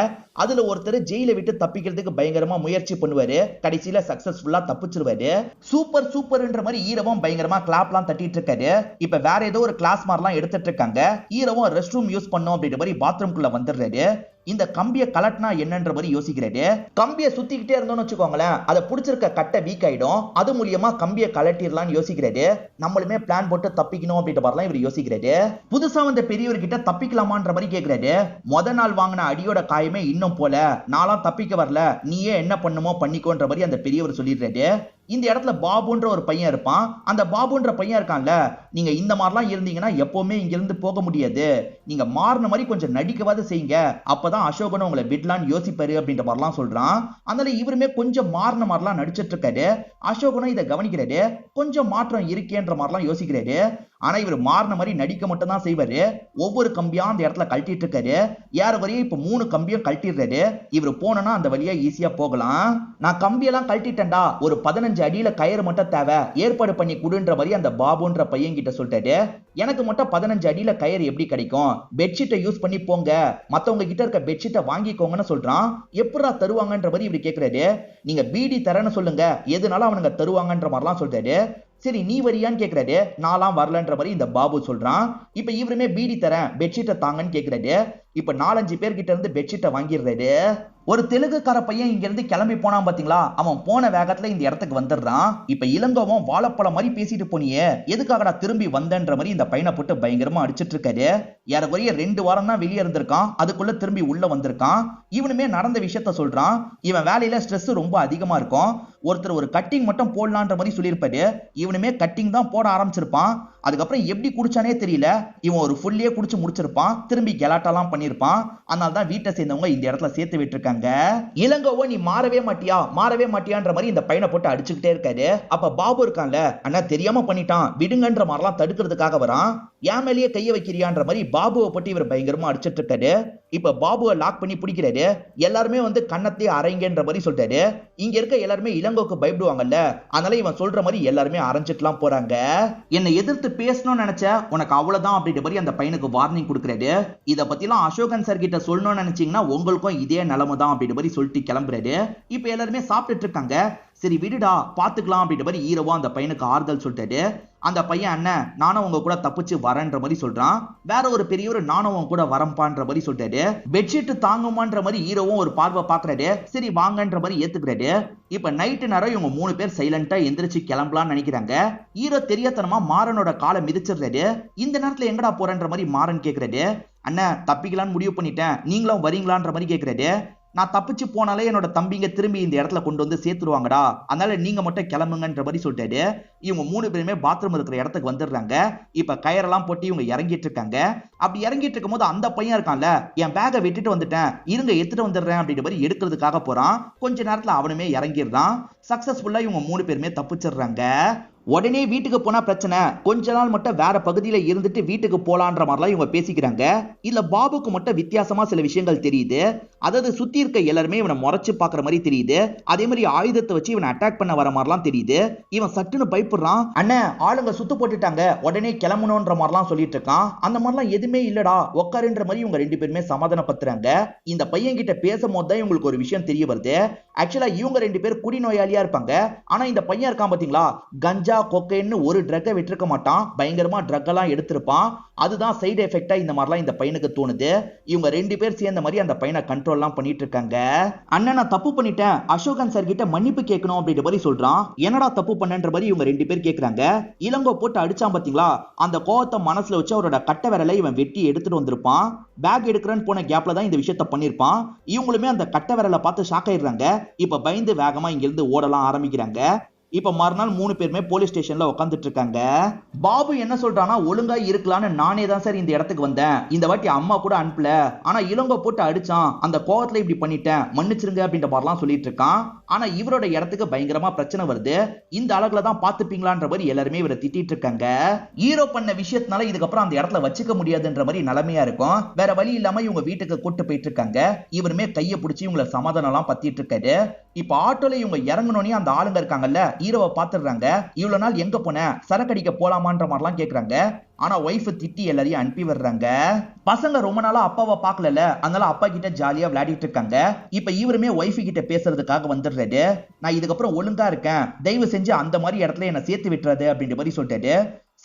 அதுல ஒருத்தர் ஜெயில விட்டு தப்பிக்கிறதுக்கு பயங்கரமா முயற்சி பண்ணுவாரு, கடைசியில சக்சஸ்ஃபுல்லா தப்பிச்சிருவாரு. சூப்பர் சூப்பர்ன்ற மாதிரி ஈரவும் பயங்கரமா கிளாப்லாம் தட்டிட்டு இருக்காரு. இப்ப வேற ஏதோ ஒரு கிளாஸ் மாதிரிலாம் எடுத்துட்டு இருக்காங்க. ஈரவும் ரெஸ்ட் ரூம் யூஸ் பண்ணும் அப்படின்ற மாதிரி பாத்ரூம்குள்ள வந்துடுறாரு. இந்த கம்பியை கலட்டினா என்னன்ற மாதிரி யோசிக்கிறாரு. கம்பியை சுத்திக்கிட்டே இருந்தோம்னு வச்சுக்கோங்களேன், அதை பிடிச்சிருக்க கட்டை வீக் ஆயிடும், அது மூலியமா கம்பியை கலட்டிடலாம்னு யோசிக்கிறாரு. நம்மளுமே பிளான் போட்டு தப்பிக்கணும் அப்படின்ற மாதிரிலாம் இவர் யோசிக்கிறாரு. புதுசா வந்த பெரியவர்கிட்ட தப்பிக்கலாமான்ற மாதிரி கேட்கிறாரு. முத நாள் வாங்கின அடியோட காயமே இன்னும் போல, நான்லாம் தப்பிக்க வரல, நீயே என்ன பண்ணுமோ பண்ணிக்கோன்ற மாதிரி அந்த பெரியவர் சொல்லிடுறாரு. இந்த இடத்துல பாபுன்ற ஒரு பையன் இருப்பான். அந்த பாபுன்ற பையன் இருக்கான்ல, நீங்க இந்த மாதிரிலாம் இருந்தீங்கன்னா எப்பவுமே இங்க இருந்து போக முடியாது, நீங்க மாறின மாதிரி கொஞ்சம் நடிக்கவாது செய்யுங்க, அப்பதான் அசோகன் உங்களை விடலான்னு யோசிப்பாரு அப்படின்ற மாதிரிலாம் சொல்றான். அதனால இவருமே கொஞ்சம் மாறின மாதிரிலாம் நடிச்சிட்டு இருக்காரு. அசோகனும் இதை கவனிக்கிறாரு, கொஞ்சம் மாற்றம் இருக்கேன்ற மாதிரிலாம் யோசிக்கிறாரு. ஆனா இவர் மாறின மாதிரி நடிக்க மட்டும் தான் செய்வாரு. ஒவ்வொரு கம்பியா அந்த இடத்துல கழட்டிட்டு இருக்காரு. ஏறக்குறைய இப்ப 3 கம்பியும் கழட்டிடுறாரு. இவர் போனா அந்த வழியா ஈஸியா போகலாம். நான் கம்பியெல்லாம் கழட்டிட்டேன்டா, ஒரு 15 அடியில கயிறு மட்டும் தேவை, ஏற்பாடு பண்ணி கொடுன்ற மாதிரி அந்த பாபுன்ற பையன் கிட்ட சொல்லிட்டாரு. எனக்கு மட்டும் 15 அடியில கயிறு எப்படி கிடைக்கும், பெட்ஷீட்டை யூஸ் பண்ணி போங்க, மத்தவங்க கிட்ட இருக்க பெட்ஷீட்டை வாங்கிக்கோங்கன்னு சொல்றான். எப்படா தருவாங்கன்ற மாதிரி இவர் கேட்கிறாரு. நீங்க பீடி தரேன்னு சொல்லுங்க, எதுனாலும் அவனுங்க தருவாங்கன்ற மாதிரிலாம் சொல்றாரு. சரி நீ வரியான்னு கேட்கிறாரு. நான்லாம் வரலன்ற மாதிரி இந்த பாபு சொல்றான். இப்ப இவருமே பீடி தரேன், பெட்ஷீட்டை தாங்கன்னு கேட்கிறாரு. இப்ப 4-5 பேர்கிட்ட இருந்து பெட்ஷீட்டை வாங்கிடுறாரு. ஒரு தெலுங்குக்கார பையன் இங்க இருந்து கிளம்பி போனான் பாத்தீங்களா, அவன் போன வேகத்துல இந்த இடத்துக்கு வந்துடுறான். இப்ப இளங்கோவன் வாழைப்பழம் மாதிரி பேசிட்டு போனியே, எதுக்காகடா திரும்பி வந்தன்ற மாதிரி இந்த பையனை போட்டு பயங்கரமா அடிச்சிட்டு இருக்காரு. ஏறக்குறைய 2 வாரம் தான் வெளியே இருந்திருக்கான், அதுக்குள்ள திரும்பி உள்ள வந்திருக்கான். இவனுமே நடந்த விஷயத்த சொல்றான். இவன் வேலையில ஸ்ட்ரெஸ் ரொம்ப அதிகமா இருக்கும். ஒருத்தர் ஒரு கட்டிங் மட்டும் போடலான்ற மாதிரி சொல்லியிருப்பாரு. இவனுமே கட்டிங் தான் போட ஆரம்பிச்சிருப்பான். அதுக்கப்புறம் எப்படி குடிச்சானே தெரியல, இவன் ஒரு ஃபுல்லியே குடிச்சு முடிச்சிருப்பான். திரும்பி கெலாட்டாலாம் பண்ணிருப்பான். அதனால தான் வீட்டை சேர்ந்தவங்க இந்த இடத்துல சேர்த்து விட்டுருக்காங்க. இளங்கோவோ நீ மாறவே மாட்டியா மாறவே மாட்டியான்ற மாதிரி இந்த பையனை போட்டு அடிச்சுக்கிட்டே இருக்காரு. அப்ப பாபு இருக்கான்ல, அண்ணா தெரியாம பண்ணிட்டான் விடுங்கன்ற மாதிரிலாம் தடுக்கிறதுக்காக வரான். என் மேலேயே கைய வைக்கிறியான்ற மாதிரி பாபுவை போட்டு இவர் பயங்கரமா அடிச்சிட்டு இருக்காரு. இப்ப பாபுவை லாக் பண்ணி பிடிக்கிறாரு. எல்லாருமே வந்து கண்ணத்தை அரைங்கன்ற மாதிரி சொல்றாரு. இங்க இருக்க எல்லாருமே இளங்கோக்கு பயப்படுவாங்கல்ல, அதனால இவன் சொல்ற மாதிரி எல்லாருமே அரைஞ்சிட்டுலாம் போறாங்க. என்னை எதிர்த்து பேசணும்னு நினைச்ச உனக்கு அவ்வளவுதான் அப்படின்ற மாதிரி அந்த பையனுக்கு வார்னிங் கொடுக்குறாரு. இதை பத்திலாம் அசோகன் சார் கிட்ட சொல்லணும்னு நினைச்சீங்கன்னா உங்களுக்கும் இதே நிலைமை தான் அப்படின்ற மாதிரி சொல்லிட்டு கிளம்புறாரு. இப்ப எல்லாருமே சாப்பிட்டுட்டு இருக்காங்க. சரி விடுடா பாத்துக்கலாம் அப்படின்ற மாதிரி ஈரவா அந்த பையனுக்கு ஆறுதல் சொல்லிட்டாரு. அந்த பையன் அண்ணன் நானும் உங்க கூட தப்பிச்சு வரேன்ற மாதிரி சொல்றான். வேற ஒரு பெரியவர் நானும் உங்க கூட வரம்பான்ற மாதிரி சொல்றாரு. பெட்ஷீட் தாங்குமான்ற மாதிரி ஹீரோவும் ஒரு பார்வை பாக்குறாரு. சரி வாங்கன்ற மாதிரி ஏத்துக்கிறாரு. இப்ப நைட்டு நேரம் இவங்க 3 பேர் சைலண்டா எந்திரிச்சு கிளம்பலாம்னு நினைக்கிறாங்க. ஹீரோ தெரியாதனமா மாறனோட காலை மிதிச்சிடுறாரு. இந்த நேரத்துல எங்கடா போறன்ற மாதிரி மாறன் கேக்குறாரு. அண்ணன் தப்பிக்கலான்னு முடிவு பண்ணிட்டேன், நீங்களும் வரீங்களான்ற மாதிரி கேக்குறாரு. நான் தப்பிச்சு போனாலே என்னோட தம்பிங்க திரும்பி இந்த இடத்துல கொண்டு வந்து சேர்த்துருவாங்கடா, அதனால நீங்க மட்டும் கிளம்புங்கன்ற மாதிரி சொல்லிட்டாரு. இவங்க 3 பேருமே பாத்ரூம் இருக்கிற இடத்துக்கு வந்துடுறாங்க. இப்ப கயிறெல்லாம் போட்டு இவங்க இறங்கிட்டு இருக்காங்க. அப்படி இறங்கிட்டு இருக்கும் போது அந்த பையன் இருக்கான்ல, என் பேக்கை விட்டுட்டு வந்துட்டேன், இருங்க எடுத்துட்டு வந்துடுறேன் அப்படின்ற மாதிரி எடுக்கிறதுக்காக போறான். கொஞ்ச நேரத்துல அவனுமே இறங்கிடுறான். சக்சஸ்ஃபுல்லா இவங்க 3 பேருமே தப்பிச்சிடுறாங்க. உடனே வீட்டுக்கு போனா பிரச்சனை, கொஞ்ச நாள் மட்டும் வேற பகுதியில இருந்துட்டு வீட்டுக்கு போலான்ற மாதிரிலாம் இவங்க பேசிக்கிறாங்க. இல்ல பாபுக்கு மட்டும் வித்தியாசமா சில விஷயங்கள் தெரியுது. அதாவது சுத்தி இருக்க எல்லாருமே இவனை முறைச்சு பாக்குற மாதிரி தெரியுது. அதே மாதிரி ஆயுதத்தை வச்சு இவனை அட்டாக் பண்ண வர மாதிரிலாம் தெரியுது. இவன் சட்டுன்னு பயப்படுறான். அண்ணன் ஆளுங்க சுத்து போட்டுட்டாங்க, உடனே கிளம்பணும்ன்ற மாதிரிலாம் சொல்லிட்டு இருக்கான். அந்த மாதிரிலாம் எதுவுமே இல்லடா, உட்காருன்ற மாதிரி இவங்க 2 பேருமே சமாதானப்படுத்துறாங்க. இந்த பையன் கிட்ட பேசும்போது தான் இவங்களுக்கு ஒரு விஷயம் தெரிய வருது. ஆக்சுவலா இவங்க 2 பேர் குடிநோயாளியா இருப்பாங்க. ஆனா இந்த பையன் இருக்கான் பாத்தீங்களா, கஞ்சா கொக்கைன்னு ஒரு ட்ரக்கை விட்டுருக்க மாட்டான், பயங்கரமா ட்ரக் எல்லாம் எடுத்திருப்பான். அதுதான் சைடு எஃபெக்டா இந்த மாதிரிலாம் இந்த பையனுக்கு தோணுது. இவங்க 2 பேர் சேர்ந்த மாதிரி அந்த பையனை கண்ட்ரோல் எல்லாம் பண்ணிட்டு இருக்காங்க. அண்ணன் நான் தப்பு பண்ணிட்டேன், அசோகன் சார் கிட்ட மன்னிப்பு கேட்கணும் அப்படின்ற மாதிரி சொல்றான். என்னடா தப்பு பண்ணன்ற மாதிரி இவங்க 2 பேர் கேக்குறாங்க. இளங்கோ போட்டு அடிச்சான் பாத்தீங்களா, அந்த கோவத்தை மனசுல வச்சு அவரோட கட்டை விரலை இவன் வெட்டி எடுத்துட்டு வந்திருப்பான். பேக் எடுக்கிறேன்னு போன கேப்ல தான் இந்த விஷயத்த பண்ணிருப்பான். இவங்களுமே அந்த கட்டை விரலை பார்த்து ஷாக் ஆயிடுறாங்க. இப்ப பயந்து வேகமா இங்க இருந்து ஓடலாம் ஆரம்பிக்கிறாங்க. இப்ப மறுநாள் 3 பேருமே போலீஸ் ஸ்டேஷன்ல உட்காந்துட்டு இருக்காங்க. பாபு என்ன சொல்றானா, ஒழுங்கா இருக்கலான்னு நானே தான் சார் இந்த இடத்துக்கு வந்தேன், இந்த வாட்டி அம்மா கூட அனுப்பல, ஆனா இளங்கோ போட்டு அடிச்சான், அந்த கோவத்துல இப்படி பண்ணிட்டேன், மன்னிச்சிருங்க அப்படின்ற மாதிரிலாம் சொல்லிட்டு இருக்கான். ஆனா இவரோட இடத்துக்கு பயங்கரமா பிரச்சனை வருது. இந்த அழகுல தான் பாத்துப்பீங்களான்ற மாதிரி எல்லாருமே இவரை திட்டிட்டு இருக்காங்க. ஹீரோ பண்ண விஷயத்தினால இதுக்கப்புறம் அந்த இடத்துல வச்சுக்க முடியாதுன்ற மாதிரி நிலைமையா இருக்கும். வேற வழி இல்லாம இவங்க வீட்டுக்கு கூட்டு போயிட்டு இருக்காங்க. இவருமே கையை பிடிச்சி இவங்களை சமாதானம் எல்லாம் பத்திட்டு இருக்காரு. இப்ப ஆட்டோல இவங்க இறங்கணும்னே அந்த ஆளுங்க இருக்காங்கல்ல, ஹீரோவை பாத்துடுறாங்க. இவ்வளவு நாள் எங்க போன, சரக்கடிக்க போலாமான்ற மாதிரிலாம் கேக்குறாங்க. ஆனா ஒய்ஃப் திட்டி எல்லாரையும் அனுப்பி வர்றாங்க. பசங்க ரொம்ப நாளா அப்பாவை பாக்கல, அதனால அப்பா கிட்ட ஜாலியா விளையாடிட்டு இருக்காங்க. இப்ப இவருமே ஒய்ஃப் கிட்ட பேசுறதுக்காக வந்துடுறாரு. நான் இதுக்கப்புறம் ஒழுங்கா இருக்கேன், தயவு செஞ்சு அந்த மாதிரி இடத்துல என்ன சேர்த்து விட்டுறாது அப்படின்ற மாதிரி சொல்லிட்டாரு.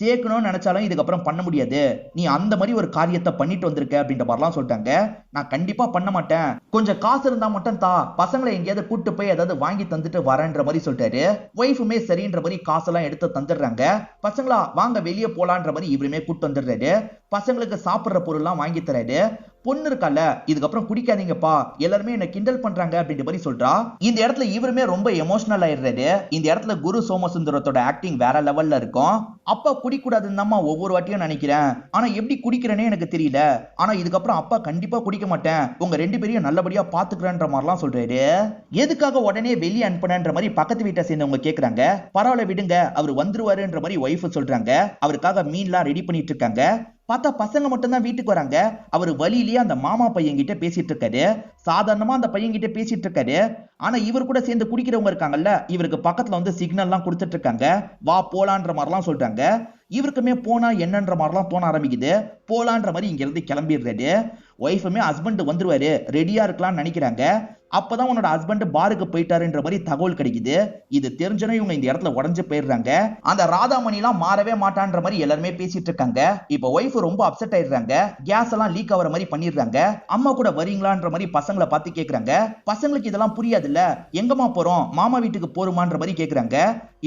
சேர்க்கணும்னு நினைச்சாலும் இதுக்கப்புறம் பண்ண முடியாது, நீ அந்த மாதிரி ஒரு காரியத்தை பண்ணிட்டு வந்திருக்க அப்படின்ற மாதிரிலாம் சொல்லிட்டாங்க. நான் கண்டிப்பா பண்ண மாட்டேன், கொஞ்சம் காசு இருந்தா மட்டும் தா, பசங்களை எங்கேயாவது கூட்டு போய் ஏதாவது வாங்கி தந்துட்டு வரேன்ற மாதிரி சொல்லிட்டாரு. ஒய்ஃபுமே சரின்ற மாதிரி காசெல்லாம் எடுத்து தந்துடுறாங்க. பசங்களா வாங்க வெளியே போலான்ற மாதிரி இவருமே கூட்டு வந்துடுறாரு. பசங்களுக்கு சாப்பிடுற பொருள்லாம் வாங்கி தராரு. பொண்ணு இருக்கல, இதுக்கப்புறம் குடிக்காதீங்கப்பா, எல்லாருமே என்ன கிண்டல் பண்றாங்க அப்படின்ற மாதிரி சொல்றா. இந்த இடத்துல இவருமே ரொம்ப எமோஷனல் ஆயிடுறாரு. இந்த இடத்துல குரு சோமசுந்தரத்தோட ஆக்டிங் வேற லெவல்ல இருக்கும். அப்பா குடிக்கூடாதுன்னு தான் ஒவ்வொரு வாட்டியும் நினைக்கிறேன், ஆனா எப்படி குடிக்கிறேனே எனக்கு தெரியல, ஆனா இதுக்கப்புறம் அப்பா கண்டிப்பா குடிக்க மாட்டேன், உங்க 2 பேரையும் நல்லபடியா பாத்துக்கிறேன்ற மாதிரிலாம் சொல்றாரு. எதுக்காக உடனே வெளியே அனுப்புனன்ற மாதிரி பக்கத்து வீட்டை சேர்ந்தவங்க கேக்குறாங்க. பரவாயில்ல விடுங்க, அவர் வந்துருவாருன்ற மாதிரி ஒய்ஃப் சொல்றாங்க. அவருக்காக மீன்லாம் ரெடி பண்ணிட்டு இருக்காங்க. பார்த்தா பசங்க மட்டும் தான் வீட்டுக்கு வராங்க. அவர் வழியிலேயே அந்த மாமா பையன் கிட்ட பேசிட்டு இருக்காரு. சாதாரணமா அந்த பையன் கிட்ட பேசிட்டு இருக்காரு. ஆனா இவர் கூட சேர்ந்து குடிக்கிறவங்க இருக்காங்கல்ல, இவருக்கு பக்கத்துல வந்து சிக்னல் எல்லாம் கொடுத்துட்டு இருக்காங்க. வா போலான்ற மாதிரிலாம் சொல்றாங்க. இவருக்குமே போனா என்னன்ற மாதிரிலாம் தோண ஆரம்பிக்குது. போலான்ற மாதிரி இங்க இருந்து கிளம்பிடுறாரு. ஒய்ஃபுமே ஹஸ்பண்ட் வந்துருவாரு, ரெடியா இருக்கலாம்னு நினைக்கிறாங்க. அப்பதான் உன்னோட ஹஸ்பண்ட் பாருக்கு போயிட்டாருன்ற மாதிரி தகவல் கிடைக்குது. இது தெரிஞ்சனும் இவங்க இந்த இடத்துல உடஞ்சு போயிடுறாங்க. அந்த ராதாமணி எல்லாம் மாறவே மாட்டான்ற மாதிரி எல்லாருமே பேசிட்டு இருக்காங்க. இப்ப ஒய்ஃப் ரொம்ப அப்செட் ஆயிடுறாங்க. கேஸ் எல்லாம் லீக் ஆகிற மாதிரி பண்ணிடுறாங்க. அம்மா கூட வரீங்களான்ற மாதிரி பசங்களை பார்த்து கேக்குறாங்க. பசங்களுக்கு இதெல்லாம் புரியாதுல்ல, எங்கம்மா போறோம், மாமா வீட்டுக்கு போறோமான்ற மாதிரி கேக்குறாங்க.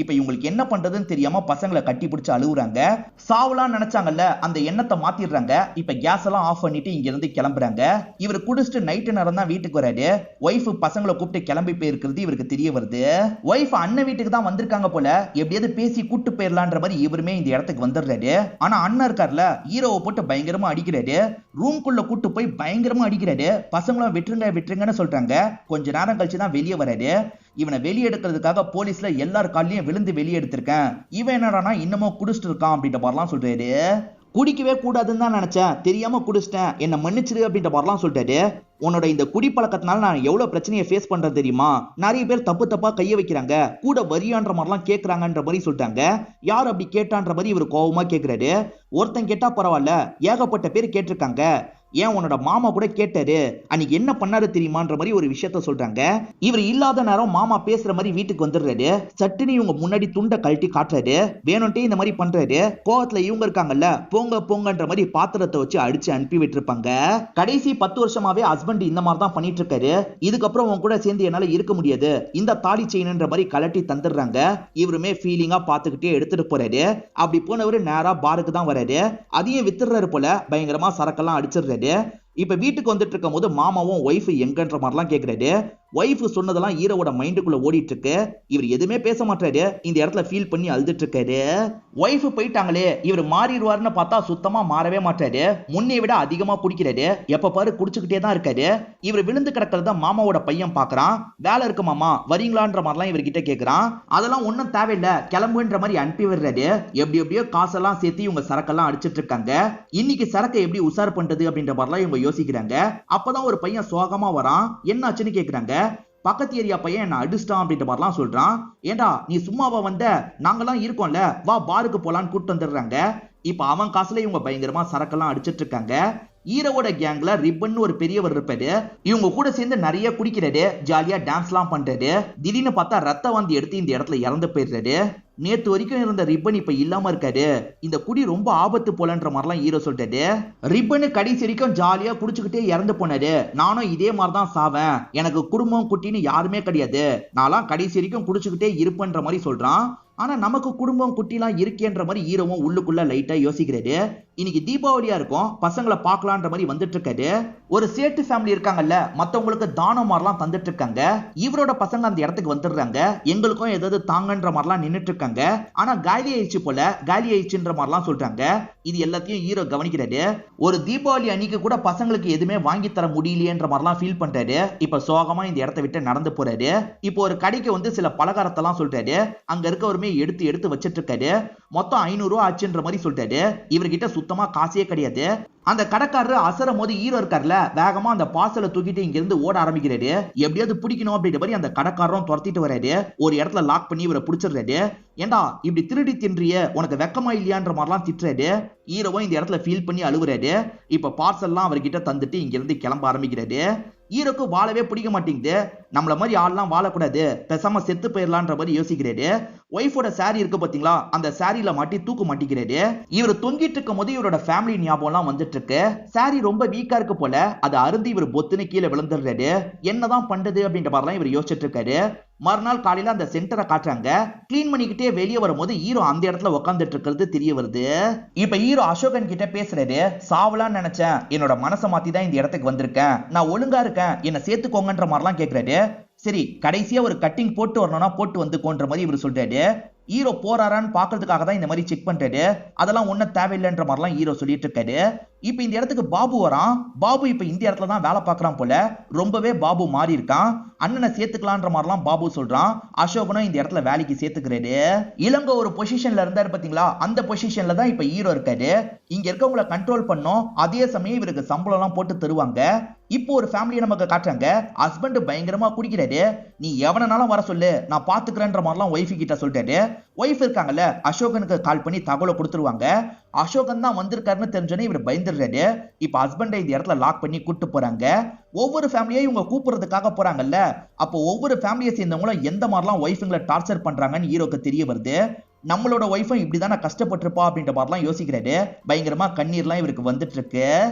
இப்ப இவங்களுக்கு என்ன பண்றதுன்னு தெரியாம பசங்களை கட்டி பிடிச்சு அழுகுறாங்க. சாவலாம் நினைச்சாங்கல்ல, அந்த எண்ணத்தை மாத்திடுறாங்க. இப்ப கேஸ் எல்லாம் ஆஃப் பண்ணிட்டு இங்க இருந்து கிளம்புறாங்க. இவர் குடிச்சிட்டு நைட்டு நேரம் தான் வீட்டுக்கு வராரு. ஒய்ஃப் பசங்களை கூப்பிட்டு கிளம்பி போயிருக்கிறது இவருக்கு தெரிய வருது. ஒய்ஃப் அண்ணன் வீட்டுக்கு தான் வந்திருக்காங்க போல, எப்படியாவது பேசி கூட்டு போயிடலான்ற மாதிரி இவருமே இந்த இடத்துக்கு வந்துடுறாரு. ஆனா அண்ணன் இருக்காருல, ஹீரோவை போட்டு பயங்கரமா அடிக்கிறாரு. ரூம்குள்ள கூட்டு போய் பயங்கரமா அடிக்கிறாரு. பசங்களும் விட்டுருங்க விட்டுருங்கன்னு சொல்றாங்க. கொஞ்ச நேரம் கழிச்சு தான் வெளியே வராரு. இவனை வெளியே எடுக்கிறதுக்காக போலீஸ்ல எல்லார் காலையும் விழுந்து வெளியே எடுத்திருக்கேன், இவன் என்னடானா இன்னமும் குடிச்சிட்டு இருக்கான் அப்படின்ற மாதிரிலாம் சொல்றாரு. குடிக்கவே கூடாதுன்னு தான் நினைச்சேன், தெரியாம குடிச்சிட்டேன், என்ன மன்னிச்சிரு அப்படின்ற மாதிரிலாம் சொல்லிட்டாரு. உன்னோட இந்த குடிப்பழக்கத்தினால நான் எவ்வளவு பிரச்சனையை ஃபேஸ் பண்றது தெரியுமா, நிறைய பேர் தப்பு தப்பா கைய வைக்கிறாங்க, கூட வரியான்ற மாதிரிலாம் கேட்கறாங்கன்ற மாதிரி சொல்லிட்டாங்க. யார் அப்படி கேட்டான்ற மாதிரி இவர் கோவமா கேட்கிறாரு. ஒருத்தன் கேட்டா பரவாயில்ல, ஏகப்பட்ட பேர் கேட்டிருக்காங்க, ஏன் உன்னோட மாமா கூட கேட்டாரு, அன்னைக்கு என்ன பண்ணாரு தெரியுமான்ற மாதிரி ஒரு விஷயத்த சொல்றாங்க. இவர் இல்லாத நேரம் மாமா பேசுற மாதிரி வீட்டுக்கு வந்துடுறாரு. சட்டுன்னு இவங்க முன்னாடி துண்டை கழட்டி காட்டுறாரு. வேணும்ட்டே இந்த மாதிரி பண்றாரு. கோவத்துல இவங்க இருக்காங்கல்ல, போங்க போங்கன்ற மாதிரி பாத்திரத்தை வச்சு அடிச்சு அனுப்பி விட்டுருப்பாங்க. கடைசி 10 வருஷமாவே ஹஸ்பண்ட் இந்த மாதிரி தான் பண்ணிட்டு இருக்காரு. இதுக்கப்புறம் உன் கூட சேர்ந்து என்னால இருக்க முடியாது, இந்த தாலி செயின்ன்ற மாதிரி கலட்டி தந்துடுறாங்க. இவருமே ஃபீலிங்கா பாத்துக்கிட்டே எடுத்துட்டு போறாரு. அப்படி போனவரு நேரா பாருக்கு தான் வராரு. அதையும் வித்துறாரு போல, பயங்கரமா சரக்கெல்லாம் அடிச்சிடுறாரு. இப்ப வீட்டுக்கு வந்துட்டு இருக்கும் போது மாமாவும் ஒய்ஃப் எங்கன்ற மாதிரிலாம் கேக்குறாரு. ஒய்ஃப் சொன்னதெல்லாம் ஹீரோவோட மைண்டுக்குள்ள ஓடிட்டு இருக்கு. இவர் எதுவுமே பேச மாட்டாரு. இந்த இடத்துல ஃபீல் பண்ணி அழுதுட்டு இருக்காரு. ஒய்ஃப் போயிட்டாங்களே, இவர் மாறிடுவாருன்னு பார்த்தா சுத்தமா மாறவே மாட்டாரு. முன்னை விட அதிகமா குடிக்கிறாரு. எப்ப பாரு குடிச்சுக்கிட்டே தான் இருக்காரு. இவர் விழுந்து கிடக்கிறத மாமாவோட பையன் பாக்குறான். வேலை இருக்கு மாமா, வரீங்களான்ற மாதிரிலாம் இவர்கிட்ட கேக்குறான். அதெல்லாம் ஒன்னும் தேவையில்ல, கிளம்புன்ற மாதிரி அனுப்பி விடுறாரு. எப்படி எப்படியோ காசெல்லாம் சேர்த்து இவங்க சரக்கெல்லாம் அடிச்சிட்டு இருக்காங்க. இன்னைக்கு சரக்கை எப்படி உசார் பண்றது அப்படின்ற மாதிரிலாம் இவங்க யோசிக்கிறாங்க. அப்பதான் ஒரு பையன் சோகமா வரான். என்னாச்சுன்னு கேக்குறாங்க. பக்கத்து ஏரியா பையன் என்ன அடிச்சிட்டான் அப்படின்ற மாதிரிலாம் சொல்றான். ஏண்டா நீ சும்மாவா வந்த, நாங்கெல்லாம் இருக்கோம்ல, வா பாருக்கு போலான்னு கூட்டு வந்துடுறாங்க. இப்ப அவன் காசுல இவங்க பயங்கரமா சரக்கெல்லாம் அடிச்சிட்டு இருக்காங்க. ஹீரோவோட கேங்ல ரிப்பன் ஒரு பெரியவர் இருப்பாரு. இவங்க கூட சேர்ந்து நிறைய குடிக்கிறாரு, ஜாலியா டான்ஸ் எல்லாம் பண்றாரு. திடீர்னு பார்த்தா ரத்த வாந்தி எடுத்து இந்த இடத்துல இறந்து போயிடுறாரு. நேத்து வரைக்கும் இருந்த ரிப்பன் இப்ப இல்லாம இருக்காரு. இந்த குடி ரொம்ப ஆபத்து போலன்ற மாதிரிலாம் ஹீரோ சொல்லிட்டாரு. ரிப்பன் கடைசி வரைக்கும் ஜாலியா குடிச்சுக்கிட்டே இறந்து போனாரு. நானும் இதே மாதிரிதான் சாவேன், எனக்கு குடும்பம் குட்டின்னு யாருமே கிடையாது, நான்லாம் கடைசி வரைக்கும் குடிச்சுக்கிட்டே இருப்பேன்ற மாதிரி சொல்றான். ஆனா நமக்கு குடும்பம் குட்டிலாம் இருக்கேன்ற மாதிரி ஹீரோவும் உள்ளுக்குள்ள லைட்டா யோசிக்கிறாரு. இன்னைக்கு தீபாவளியா இருக்கும், பசங்களை பார்க்கலான்ற மாதிரி வந்துட்டு இருக்காரு. ஒரு சேட்டு ஃபேமிலி இருக்காங்கல்ல, மத்தவங்களுக்கு தானம் மாதிரிலாம் தந்துட்டு இருக்காங்க. இவரோட பசங்க அந்த இடத்துக்கு வந்துடுறாங்க. எங்களுக்கும் ஏதாவது தாங்கன்ற மாதிரிலாம் நின்னுட்டு இருக்காங்க. ஆனா காலி ஆயிடுச்சு போல, காலி ஆயிடுச்சுன்ற மாதிரிலாம் சொல்றாங்க. இது எல்லாத்தையும் ஹீரோ கவனிக்கிறாரு. ஒரு தீபாவளி அன்னைக்கு கூட பசங்களுக்கு எதுவுமே வாங்கி தர முடியலையேன்ற மாதிரிலாம் ஃபீல் பண்றாரு. இப்ப சோகமா இந்த இடத்தை விட்டு நடந்து போறாரு. இப்போ ஒரு கடைக்கு வந்து சில பலகாரத்தெல்லாம் சொல்றாரு. அங்க இருக்கவருமே எடுத்து எடுத்து வச்சிட்டு இருக்காரு. மொத்தம் 500 ரூபாய் ஆச்சுன்ற மாதிரி சொல்றாரு. இவர்கிட்ட சுத்தமா காசே கிடையாது. அந்த கடைக்காரரு அசரும் போது ஹீரோ இருக்கார்ல, வேகமா அந்த பார்சலை தூக்கிட்டு இங்க இருந்து ஓட ஆரம்பிக்கிறாரு. எப்படியாவது பிடிக்கணும் அப்படின்ற மாதிரி அந்த கடைக்காரரும் துரத்திட்டு வராரு. ஒரு இடத்துல லாக் பண்ணி இவரை பிடிச்சிடுறாரு. ஏண்டா இப்படி திருடி தின்றிய, உனக்கு வெக்கமா இல்லையான்ற மாதிரிலாம் திட்டுறாரு. ஹீரோவும் இந்த இடத்துல ஃபீல் பண்ணி அழுகுறாரு. இப்ப பார்சல்லாம் அவர்கிட்ட தந்துட்டு இங்க இருந்து கிளம்ப ஆரம்பிக்கிறாரு. ஹீரோக்கு வாழவே பிடிக்க மாட்டேங்குது. நம்மள மாதிரி ஆள்லாம் வாழக்கூடாது, பேசாம செத்து போயிடலான்ற மாதிரி யோசிக்கிறாரு. ஒய்ஃபோட சாரி இருக்கு பாத்தீங்களா, அந்த சாரியில மாட்டி தூக்கு மாட்டிக்கிறாரு. இவர் தொங்கிட்டு இருக்கும் போது இவரோட ஃபேமிலி ஞாபகம் எல்லாம் வந்துட்டு இருக்கு. சாரி ரொம்ப வீக்கா இருக்கு போல, அதை அருந்து இவர் பொத்துன்னு கீழே விழுந்துடுறாரு. என்னதான் பண்றது அப்படின்ற மாதிரிலாம் இவர் யோசிச்சுட்டு இருக்காரு. மறுநாள் காலையில அந்த சென்டரை காட்டுறாங்க. கிளீன் பண்ணிக்கிட்டே வெளியே வரும்போது ஹீரோ அந்த இடத்துல உட்காந்துட்டு இருக்கிறது தெரிய வருது. இப்ப ஹீரோ அசோகன் கிட்ட பேசுறாரு. சாவலான்னு நினைச்சேன், என்னோட மனசை மாத்தி தான் இந்த இடத்துக்கு வந்திருக்கேன், நான் ஒழுங்கா இருக்கேன், என்ன சேர்த்துக்கோங்கன்ற மாதிரிலாம் கேட்கிறாரு. சரி கடைசியா ஒரு கட்டிங் போட்டு வரணும்னா போட்டு வந்துக்கோன்ற மாதிரி இவர் சொல்றாரு. ஹீரோ போறாரான்னு பாக்குறதுக்காக தான் இந்த மாதிரி செக் பண்றாரு. அதெல்லாம் ஒன்னும் தேவையில்லைன்ற மாதிரிலாம் ஹீரோ சொல்லிட்டு இருக்காரு. இப்ப இந்த இடத்துக்கு பாபு வரான். பாபு இப்ப இந்த இடத்துல தான் வேலை பார்க்கறான் போல. ரொம்பவே பாபு மாறி இருக்கான். அண்ணனை சேர்த்துக்கலான்ற மாதிரிலாம் பாபு சொல்றான். அசோகனும் இந்த இடத்துல வேலைக்கு சேர்த்துக்கிறாரு. இளங்கோ ஒரு பொசிஷன்ல இருந்தாரு பாத்தீங்களா, அந்த பொசிஷன்ல தான் இப்ப ஹீரோ இருக்காரு. இங்க இருக்கவங்களை கண்ட்ரோல் பண்ணும், அதே சமயம் இவருக்கு சம்பளம் எல்லாம் போட்டு தருவாங்க. இப்போ ஒரு ஃபேமிலியை நமக்கு காட்டுறாங்க. ஹஸ்பண்ட் பயங்கரமா குடிக்கிறாரு. நீ எவனாலும் வர சொல்லு, நான் பாத்துக்கிறேன்ற மாதிரிலாம் ஒய்ஃப் கிட்ட சொல்லிட்டாரு. ஒய்ஃப் இருக்காங்கல்ல, அசோகனுக்கு கால் பண்ணி தகவலை கொடுத்துருவாங்க. அசோகன் தான் வந்திருக்காருன்னு தெரிஞ்சோன்னே இவர் பயந்துடுறாரு. இப்ப ஹஸ்பண்டை இந்த இடத்துல லாக் பண்ணி கூட்டு போறாங்க. ஒவ்வொரு ஃபேமிலியை இவங்க கூப்பிடுறதுக்காக போறாங்கல்ல, அப்போ ஒவ்வொரு ஃபேமிலியை சேர்ந்தவங்களும் எந்த மாதிரிலாம் ஒய்ஃபுங்களை டார்ச்சர் பண்றாங்கன்னு ஹீரோக்கு தெரிய வருது. நம்மளோட ஒய்ஃபும் இப்படிதானே கஷ்டப்பட்டிருப்பா அப்படின்ற மாதிரிலாம் யோசிக்கிறாரு. பயங்கரமா கண்ணீர்லாம் இவருக்கு வந்துட்டு இருக்கு.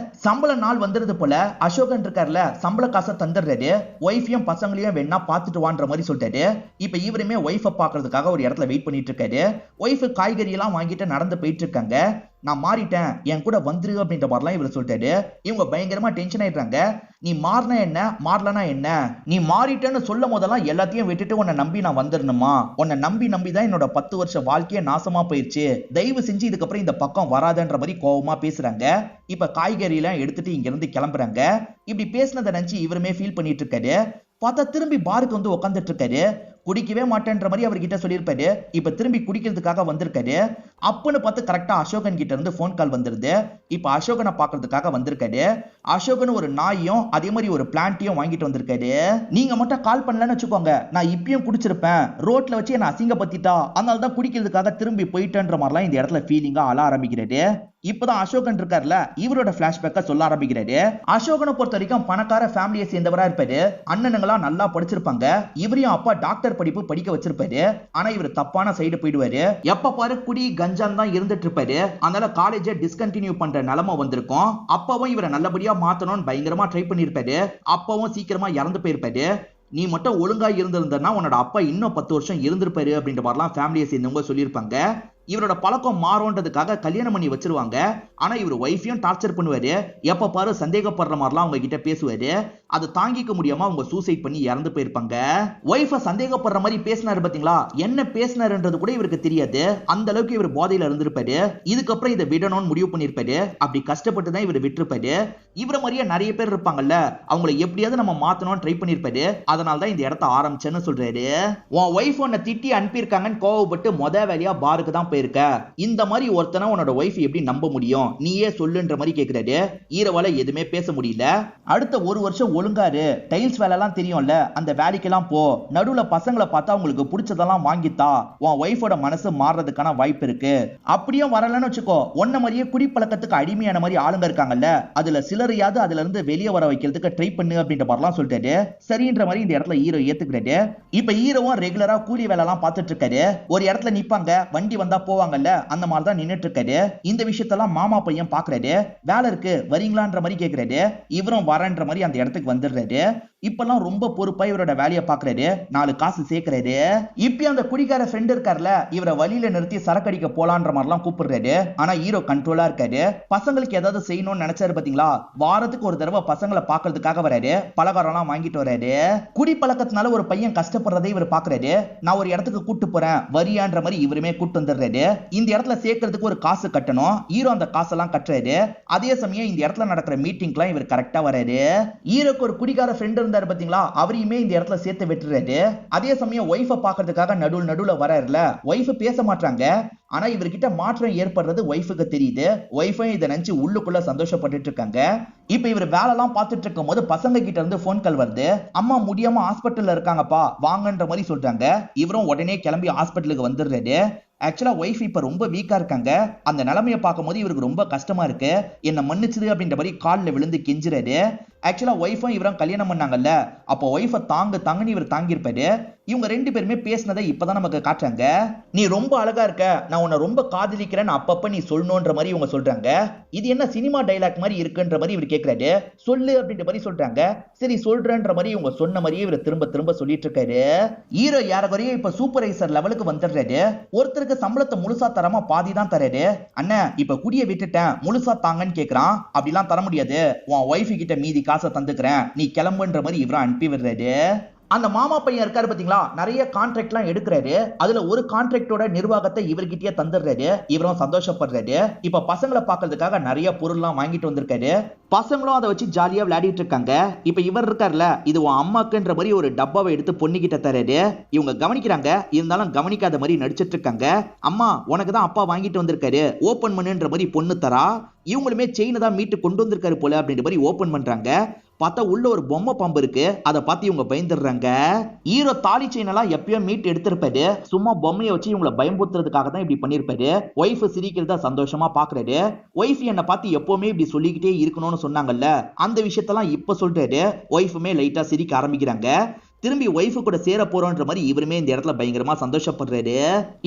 சம்பள நாள் வந்துருது போல. அசோகன் இருக்காருல, சம்பள காசை தந்துடுறாரு. ஒய்ஃபையும் பசங்களையும் வேணா பாத்துட்டு வான்ற மாதிரி சொல்லிட்டாரு. இப்ப இவருமே ஒய்ஃபை பாக்குறதுக்காக ஒரு இடத்துல வெயிட் பண்ணிட்டு இருக்காரு. ஒய்ஃபு காய்கறி எல்லாம் வாங்கிட்டு நடந்து போயிட்டு இருக்காங்க. நான் மாறிட்டேன், என் கூட வந்துரு அப்படின்ற மாதிரிலாம் இவர் சொல்லிட்டாரு. இவங்க பயங்கரமா டென்ஷன் ஆயிடுறாங்க. நீ மாறினா என்ன, மாறலனா என்ன, நீ மாறிட்டேன்னு சொல்லும் போதெல்லாம் எல்லாத்தையும் விட்டுட்டு உன்னை நம்பி நான் வந்துடணுமா, உன்னை நம்பி தான் என்னோட 10 வருஷ வாழ்க்கையே நாசமா போயிடுச்சு, தயவு செஞ்சு இதுக்கப்புறம் இந்த பக்கம் வராதுன்ற மாதிரி கோவமா பேசுறாங்க. இப்ப காய்கறி எல்லாம் எடுத்துட்டு இங்க இருந்து கிளம்புறாங்க. இப்படி பேசினதை நினைச்சு இவருமே ஃபீல் பண்ணிட்டு இருக்காரு. பார்த்தா திரும்பி பாருக்கு வந்து உட்காந்துட்டு இருக்காரு. குடிக்கவே மாட்டேன்ற மாதிரி அவர்கிட்ட சொல்லியிருப்பாரு. இப்ப திரும்பி குடிக்கிறதுக்காக வந்திருக்காரு. அப்பன்னு பார்த்து கரெக்டா அசோகன் கிட்ட இருந்து போன் கால் வந்துருது. இப்ப அசோகனை பாக்குறதுக்காக வந்திருக்காரு. அசோகன் ஒரு நாயும் அதே மாதிரி ஒரு பிளான்ட்டையும் வாங்கிட்டு வந்திருக்காரு. நீங்க மட்டும் கால் பண்ணலன்னு வச்சுக்கோங்க, நான் இப்பயும் குடிச்சிருப்பேன், ரோட்ல வச்சு என்ன அசிங்கப்படுத்திட்டா, அதனால தான் குடிக்கிறதுக்காக திரும்பி போயிட்டேன்ற மாதிரிலாம் இந்த இடத்துல ஃபீலிங்கா அழ ஆரம்பிக்கிறாரு. இப்பதான் அசோகன் இருக்கார்ல, இவரோட பிளாஷ்பேக்க சொல்ல ஆரம்பிக்கிறாரு. அசோகனை பொறுத்த வரைக்கும் பணக்கார ஃபேமிலியை சேர்ந்தவரா இருப்பாரு. அண்ணனுங்களா நல்லா படிச்சிருப்பாங்க. இவரையும் அப்பா டாக்டர் படிப்பு படிக்க வச்சிருப்பாரு. ஆனா இவர் தப்பான சைடு போயிடுவாரு. எப்ப பாரு குடி கஞ்சான் தான் இருந்துட்டு இருப்பாரு. அதனால காலேஜை டிஸ்கண்டினியூ பண்ற நிலைமை வந்திருக்கும். அப்பவும் இவரை நல்லபடியா மாத்தணும்னு பயங்கரமா ட்ரை பண்ணிருப்பாரு. அப்பவும் சீக்கிரமா இறந்து போயிருப்பாரு. நீ மட்டும் ஒழுங்கா இருந்திருந்தனா உன்னோட அப்பா இன்னும் 10 வருஷம் இருந்திருப்பாரு அப்படின்ற மாதிரிலாம் ஃபேமிலியை சேர்ந்தவங்க சொல்லியிருப்பாங்க. இவரோட பழக்கம் மாறும்ன்றதுக்காக கல்யாணம் பண்ணி வச்சிருவாங்க. ஆனா இவர் ஒய்ஃபையும் டார்ச்சர் பண்ணுவாரு. எப்ப பாரு சந்தேகப்படுற மாதிரிலாம் அவங்க கிட்ட பேசுவாரு. அதை தாங்கிக்க முடியாம அவங்க சூசைட் பண்ணி இறந்து போயிருப்பாங்க. ஒய்ஃபை சந்தேகப்படுற மாதிரி பேசினாரு பாத்தீங்களா, என்ன பேசினாருன்றது கூட இவருக்கு தெரியாது. அந்த அளவுக்கு இவர் போதையில இருந்திருப்பாரு. இதுக்கப்புறம் இதை விடணும்னு முடிவு பண்ணிருப்பாரு. அப்படி கஷ்டப்பட்டு தான் இவர் விட்டுருப்பாரு. இவர மாதிரியே நிறைய பேர் இருப்பாங்கல்ல, அவங்களை எப்படியாவது நம்ம மாத்தணும்னு ட்ரை பண்ணிருப்பாரு. அதனால தான் இந்த இடத்த ஆரம்பிச்சேன்னு சொல்றாரு. உன் ஒய்ஃப் உன்னை திட்டி அனுப்பியிருக்காங்கன்னு கோவப்பட்டு மொத வேலையா பாருக்கு தான் போயிருக்க. இந்த மாதிரி ஒருத்தனை உன்னோட ஒய்ஃப் எப்படி நம்ப முடியும், நீயே சொல்லுன்ற மாதிரி கேக்குறாரு. ஈரவால எதுவுமே பேச முடியல. அடுத்த ஒரு வருஷம் ஒழுங்காரு, டைல்ஸ் வேலை எல்லாம் தெரியும்ல, அந்த வேலைக்கெல்லாம் போ, நடுவுல பசங்களை பார்த்தா உங்களுக்கு பிடிச்சதெல்லாம் வாங்கித்தா, உன் ஒய்ஃபோட மனசு மாறுறதுக்கான வாய்ப்பு இருக்கு. அப்படியும் வரலன்னு வச்சுக்கோ, ஒன்ன மாதிரியே குடிப்பழக்கத்துக்கு அடிமையான மாதிரி ஆளுங்க இருக்காங்கல்ல, அதுல சிலரையாவது அதுல இருந்து வெளியே வர வைக்கிறதுக்கு ட்ரை பண்ணு அப்படின்ற மாதிரிலாம் சொல்லிட்டாரு. சரின்ற மாதிரி இந்த இடத்துல ஹீரோ ஏத்துக்கிறாரு. இப்ப ஹீரோவும் ரெகுலரா கூலி வேலை எல்லாம் பார்த்துட்டு இருக்காரு. ஒரு இடத்துல நிப்பாங்க, வண்டி வந்தா போவாங்கல்ல, அந்த மாதிரி தான் நின்னுட்டு இருக்காரு. இந்த விஷயத்தெல்லாம் மாமா பையன் பாக்குறாரு. வேலை இருக்கு வரீங்களான்ற மாதிரி கேக்குறாரு. இவரும் வரன்ற மாதிரி அந்த இடத்துக்கு வந்துடுறாரு. இப்பெல்லாம் ரொம்ப பொறுப்பா இவரோட வேலையை பாக்குறாரு. 4 காசு சேர்க்கிறாரு. இப்ப அந்த குடிக்கார ஃப்ரெண்ட் இருக்கார்ல, இவரை வழியில நிறுத்தி சரக்கடிக்க போலான்ற மாதிரிலாம் கூப்பிடுறாரு. ஆனா ஹீரோ கண்ட்ரோலா இருக்காரு. பசங்களுக்கு ஏதாவது செய்யணும்னு நினைச்சாரு பாத்தீங்களா, வாரத்துக்கு ஒரு தடவை பசங்களை பாக்குறதுக்காக வராரு. பலகாரம் எல்லாம் வாங்கிட்டு வராரு. குடி பழக்கத்தினால ஒரு பையன் கஷ்டப்படுறதை இவர் பாக்குறாரு. நான் ஒரு இடத்துக்கு கூட்டு போறேன் வரியான்ற மாதிரி இவருமே கூட்டு வந்துடுறாரு. இந்த இடத்துல சேர்க்கறதுக்கு ஒரு காசு கட்டணும். ஹீரோ அந்த காசெல்லாம் கட்டுறாரு. அதே சமயம் இந்த இடத்துல நடக்கிற மீட்டிங்லாம் இவர் கரெக்டா வராரு. ஹீரோக்கு ஒரு குடிகார ஃப்ரெண்ட் இருந்தாரு பாத்தீங்களா, அவரையுமே இந்த இடத்துல சேர்த்து விட்டுறாரு. அதே சமயம் ஒய்ஃபை பாக்குறதுக்காக நடுவுல வராருல, ஒய்ஃப் பேச மாட்டாங்க. ஆனா இவர்கிட்ட மாற்றம் ஏற்படுறது ஒய்ஃபுக்கு தெரியுது. ஒய்ஃபும் இதை நினைச்சு உள்ளுக்குள்ள சந்தோஷப்பட்டு இருக்காங்க. இப்ப இவர் வேலை எல்லாம் பார்த்துட்டு இருக்கும் போது பசங்க கிட்ட இருந்து போன் கால் வருது. அம்மா முடியாம ஹாஸ்பிட்டல்ல இருக்காங்கப்பா வாங்கன்ற மாதிரி சொல்றாங்க. இவரும் உடனே கிளம்பி ஹாஸ்பிட்டலுக்கு வந்துடுறாரு. ஆக்சுவலா ஒய்ஃப் இப்ப ரொம்ப வீக்கா இருக்காங்க. அந்த நிலைமையை பார்க்கும் போது இவருக்கு ரொம்ப கஷ்டமா இருக்கு. என்ன மன்னிச்சுது அப்படின்ற மாதிரி காலில் விழுந்து கெஞ்சுறாரு. ஆக்சுவலா ஒய்ஃபும் இவரும் கல்யாணம் பண்ணாங்கல்ல, அப்போ ஒய்ஃபை தாங்கன்னு இவர் தாங்கியிருப்பாரு. இவங்க 2 பேருமே பேசினதை இப்பதான் நமக்கு காட்டுறாங்க. நீ ரொம்ப அழகா இருக்க, நான் உன்னை ரொம்ப காதலிக்கிறேன்னு அப்பப்ப நீ சொல்லணும்ன்ற மாதிரி இவங்க சொல்றாங்க. இது என்ன சினிமா டைலாக் மாதிரி இருக்குன்ற மாதிரி இவர் கேட்கிறாரு. சொல்லு அப்படின்ற மாதிரி சொல்றாங்க. சரி சொல்றேன்ற மாதிரி இவங்க சொன்ன மாதிரியே இவர் திரும்ப சொல்லிட்டு இருக்காரு. ஹீரோ யாரவரையும் இப்ப சூப்பர்வைசர் லெவலுக்கு வந்துடுறாரு. ஒருத்தருக்கு சம்பளத்தை முழுசா தராம பாதி தான் தராரு. அண்ணன் இப்ப குடிய விட்டுட்டேன் முழுசா தாங்கன்னு கேக்குறான். அப்படிலாம் தர முடியாது, உன் ஒய்ஃபு கிட்ட மீதி காசை தந்துக்கிறேன், நீ கிளம்புன்ற மாதிரி இவரும் அனுப்பி விடுறாரு. அந்த மாமா பையன் இருக்காரு பாத்தீங்களா, நிறைய கான்ட்ராக்ட் எல்லாம் எடுக்கிறாரு. அதுல ஒரு கான்ட்ராக்டோட நிர்வாகத்தை இவர்கிட்டயே தந்துடுறாரு. இவரும் சந்தோஷப்படுறாரு. இப்ப பசங்களை பாக்குறதுக்காக நிறைய பொருள் எல்லாம் வாங்கிட்டு வந்திருக்காரு. பசங்களும் அதை வச்சு ஜாலியா விளையாடிட்டு இருக்காங்க. இப்ப இவர் இருக்காருல, இது உன் அம்மாக்குன்ற மாதிரி ஒரு டப்பாவை எடுத்து பொண்ணுகிட்ட தராரு. இவங்க கவனிக்கிறாங்க, இருந்தாலும் கவனிக்காத மாதிரி நடிச்சிட்டு இருக்காங்க. அம்மா உனக்கு தான் அப்பா வாங்கிட்டு வந்திருக்காரு, ஓபன் பண்ணுன்ற மாதிரி பொண்ணு தரா. இவங்களுமே செயினை தான் மீட்டு கொண்டு வந்திருக்காரு போல அப்படின்ற மாதிரி ஓபன் பண்றாங்க. பார்த்தா உள்ள ஒரு பொம்மை பாம்பு இருக்கு. அதை பார்த்து இவங்க பயந்துடுறாங்க. ஹீரோ தாலி செயின் எல்லாம் எப்பயும் மீட் எடுத்திருப்பாரு. சும்மா பொம்மையை வச்சு இவங்களை பயம்புத்துறதுக்காக தான் இப்படி பண்ணிருப்பாரு. ஒய்ஃப் சிரிக்கிறதா சந்தோஷமா பாக்குறாரு. ஒய்ஃப் என்னை பார்த்து எப்பவுமே இப்படி சொல்லிக்கிட்டே இருக்கணும்னு சொன்னாங்கல்ல, அந்த விஷயத்தெல்லாம் இப்ப சொல்றாரு. ஒய்ஃபுமே லைட்டா சிரிக்க ஆரம்பிக்கிறாங்க. திரும்பி ஒய்ஃபு கூட சேர போறோன்ற மாதிரி இவருமே இந்த இடத்துல பயங்கரமா சந்தோஷப்படுறாரு.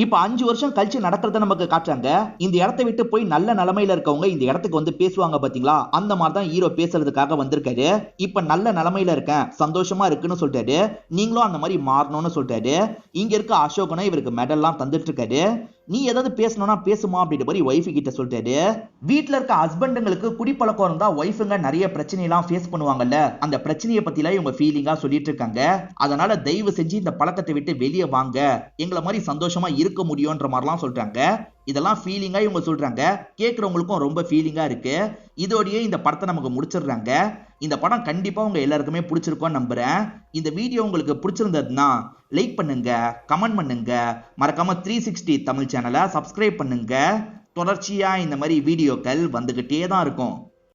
இப்ப 5 வருஷம் கழிச்சு நடக்கிறத நமக்கு காட்டுறாங்க. இந்த இடத்தை விட்டு போய் நல்ல நிலைமையில இருக்கவங்க இந்த இடத்துக்கு வந்து பேசுவாங்க பாத்தீங்களா, அந்த மாதிரி தான் ஹீரோ பேசுறதுக்காக வந்திருக்காரு. இப்ப நல்ல நிலைமையில இருக்கேன், சந்தோஷமா இருக்குன்னு சொல்றாரு. நீங்களும் அந்த மாதிரி மாறணும்னு சொல்றாரு. இங்க இருக்க அசோகனும் இவருக்கு மெடல்லாம் தந்துட்டு இருக்காரு. நீ ஏதாவது பேசணும்னா பேசுமா அப்படின்ற மாதிரி ஒய்ஃபு கிட்ட சொல்றாரு. வீட்டுல இருக்க ஹஸ்பண்டுங்களுக்கு குடிப்பழக்கம் இருந்தா ஒய்ஃபுங்க நிறைய பிரச்சனை எல்லாம் ஃபேஸ் பண்ணுவாங்கல்ல, அந்த பிரச்சனையை பத்தி எல்லாம் இவங்க ஃபீலிங்கா சொல்லிட்டு இருக்காங்க. அதனால தயவு செஞ்சு இந்த பழக்கத்தை விட்டு வெளியே வாங்க, எங்களை மாதிரி சந்தோஷமா இருக்க முடியும்ன்ற மாதிரிலாம் சொல்றாங்க. இதெல்லாம் ஃபீலிங்கா இவங்க சொல்றாங்க. கேட்கறவங்களுக்கும் ரொம்ப ஃபீலிங்கா இருக்கு. இதோடயே இந்த படத்தை நமக்கு முடிச்சிடுறாங்க. இந்த படம் கண்டிப்பா உங்க எல்லாருக்குமே பிடிச்சிருக்கும்னு நம்புறேன். இந்த வீடியோ உங்களுக்கு பிடிச்சிருந்ததுன்னா லைக் பண்ணுங்க, கமெண்ட் பண்ணுங்க, மறக்காம 360 தமிழ் சேனலை சப்ஸ்கிரைப் பண்ணுங்க. தொடர்ச்சியா இந்த மாதிரி வீடியோக்கள் வந்துகிட்டே தான் இருக்கும்.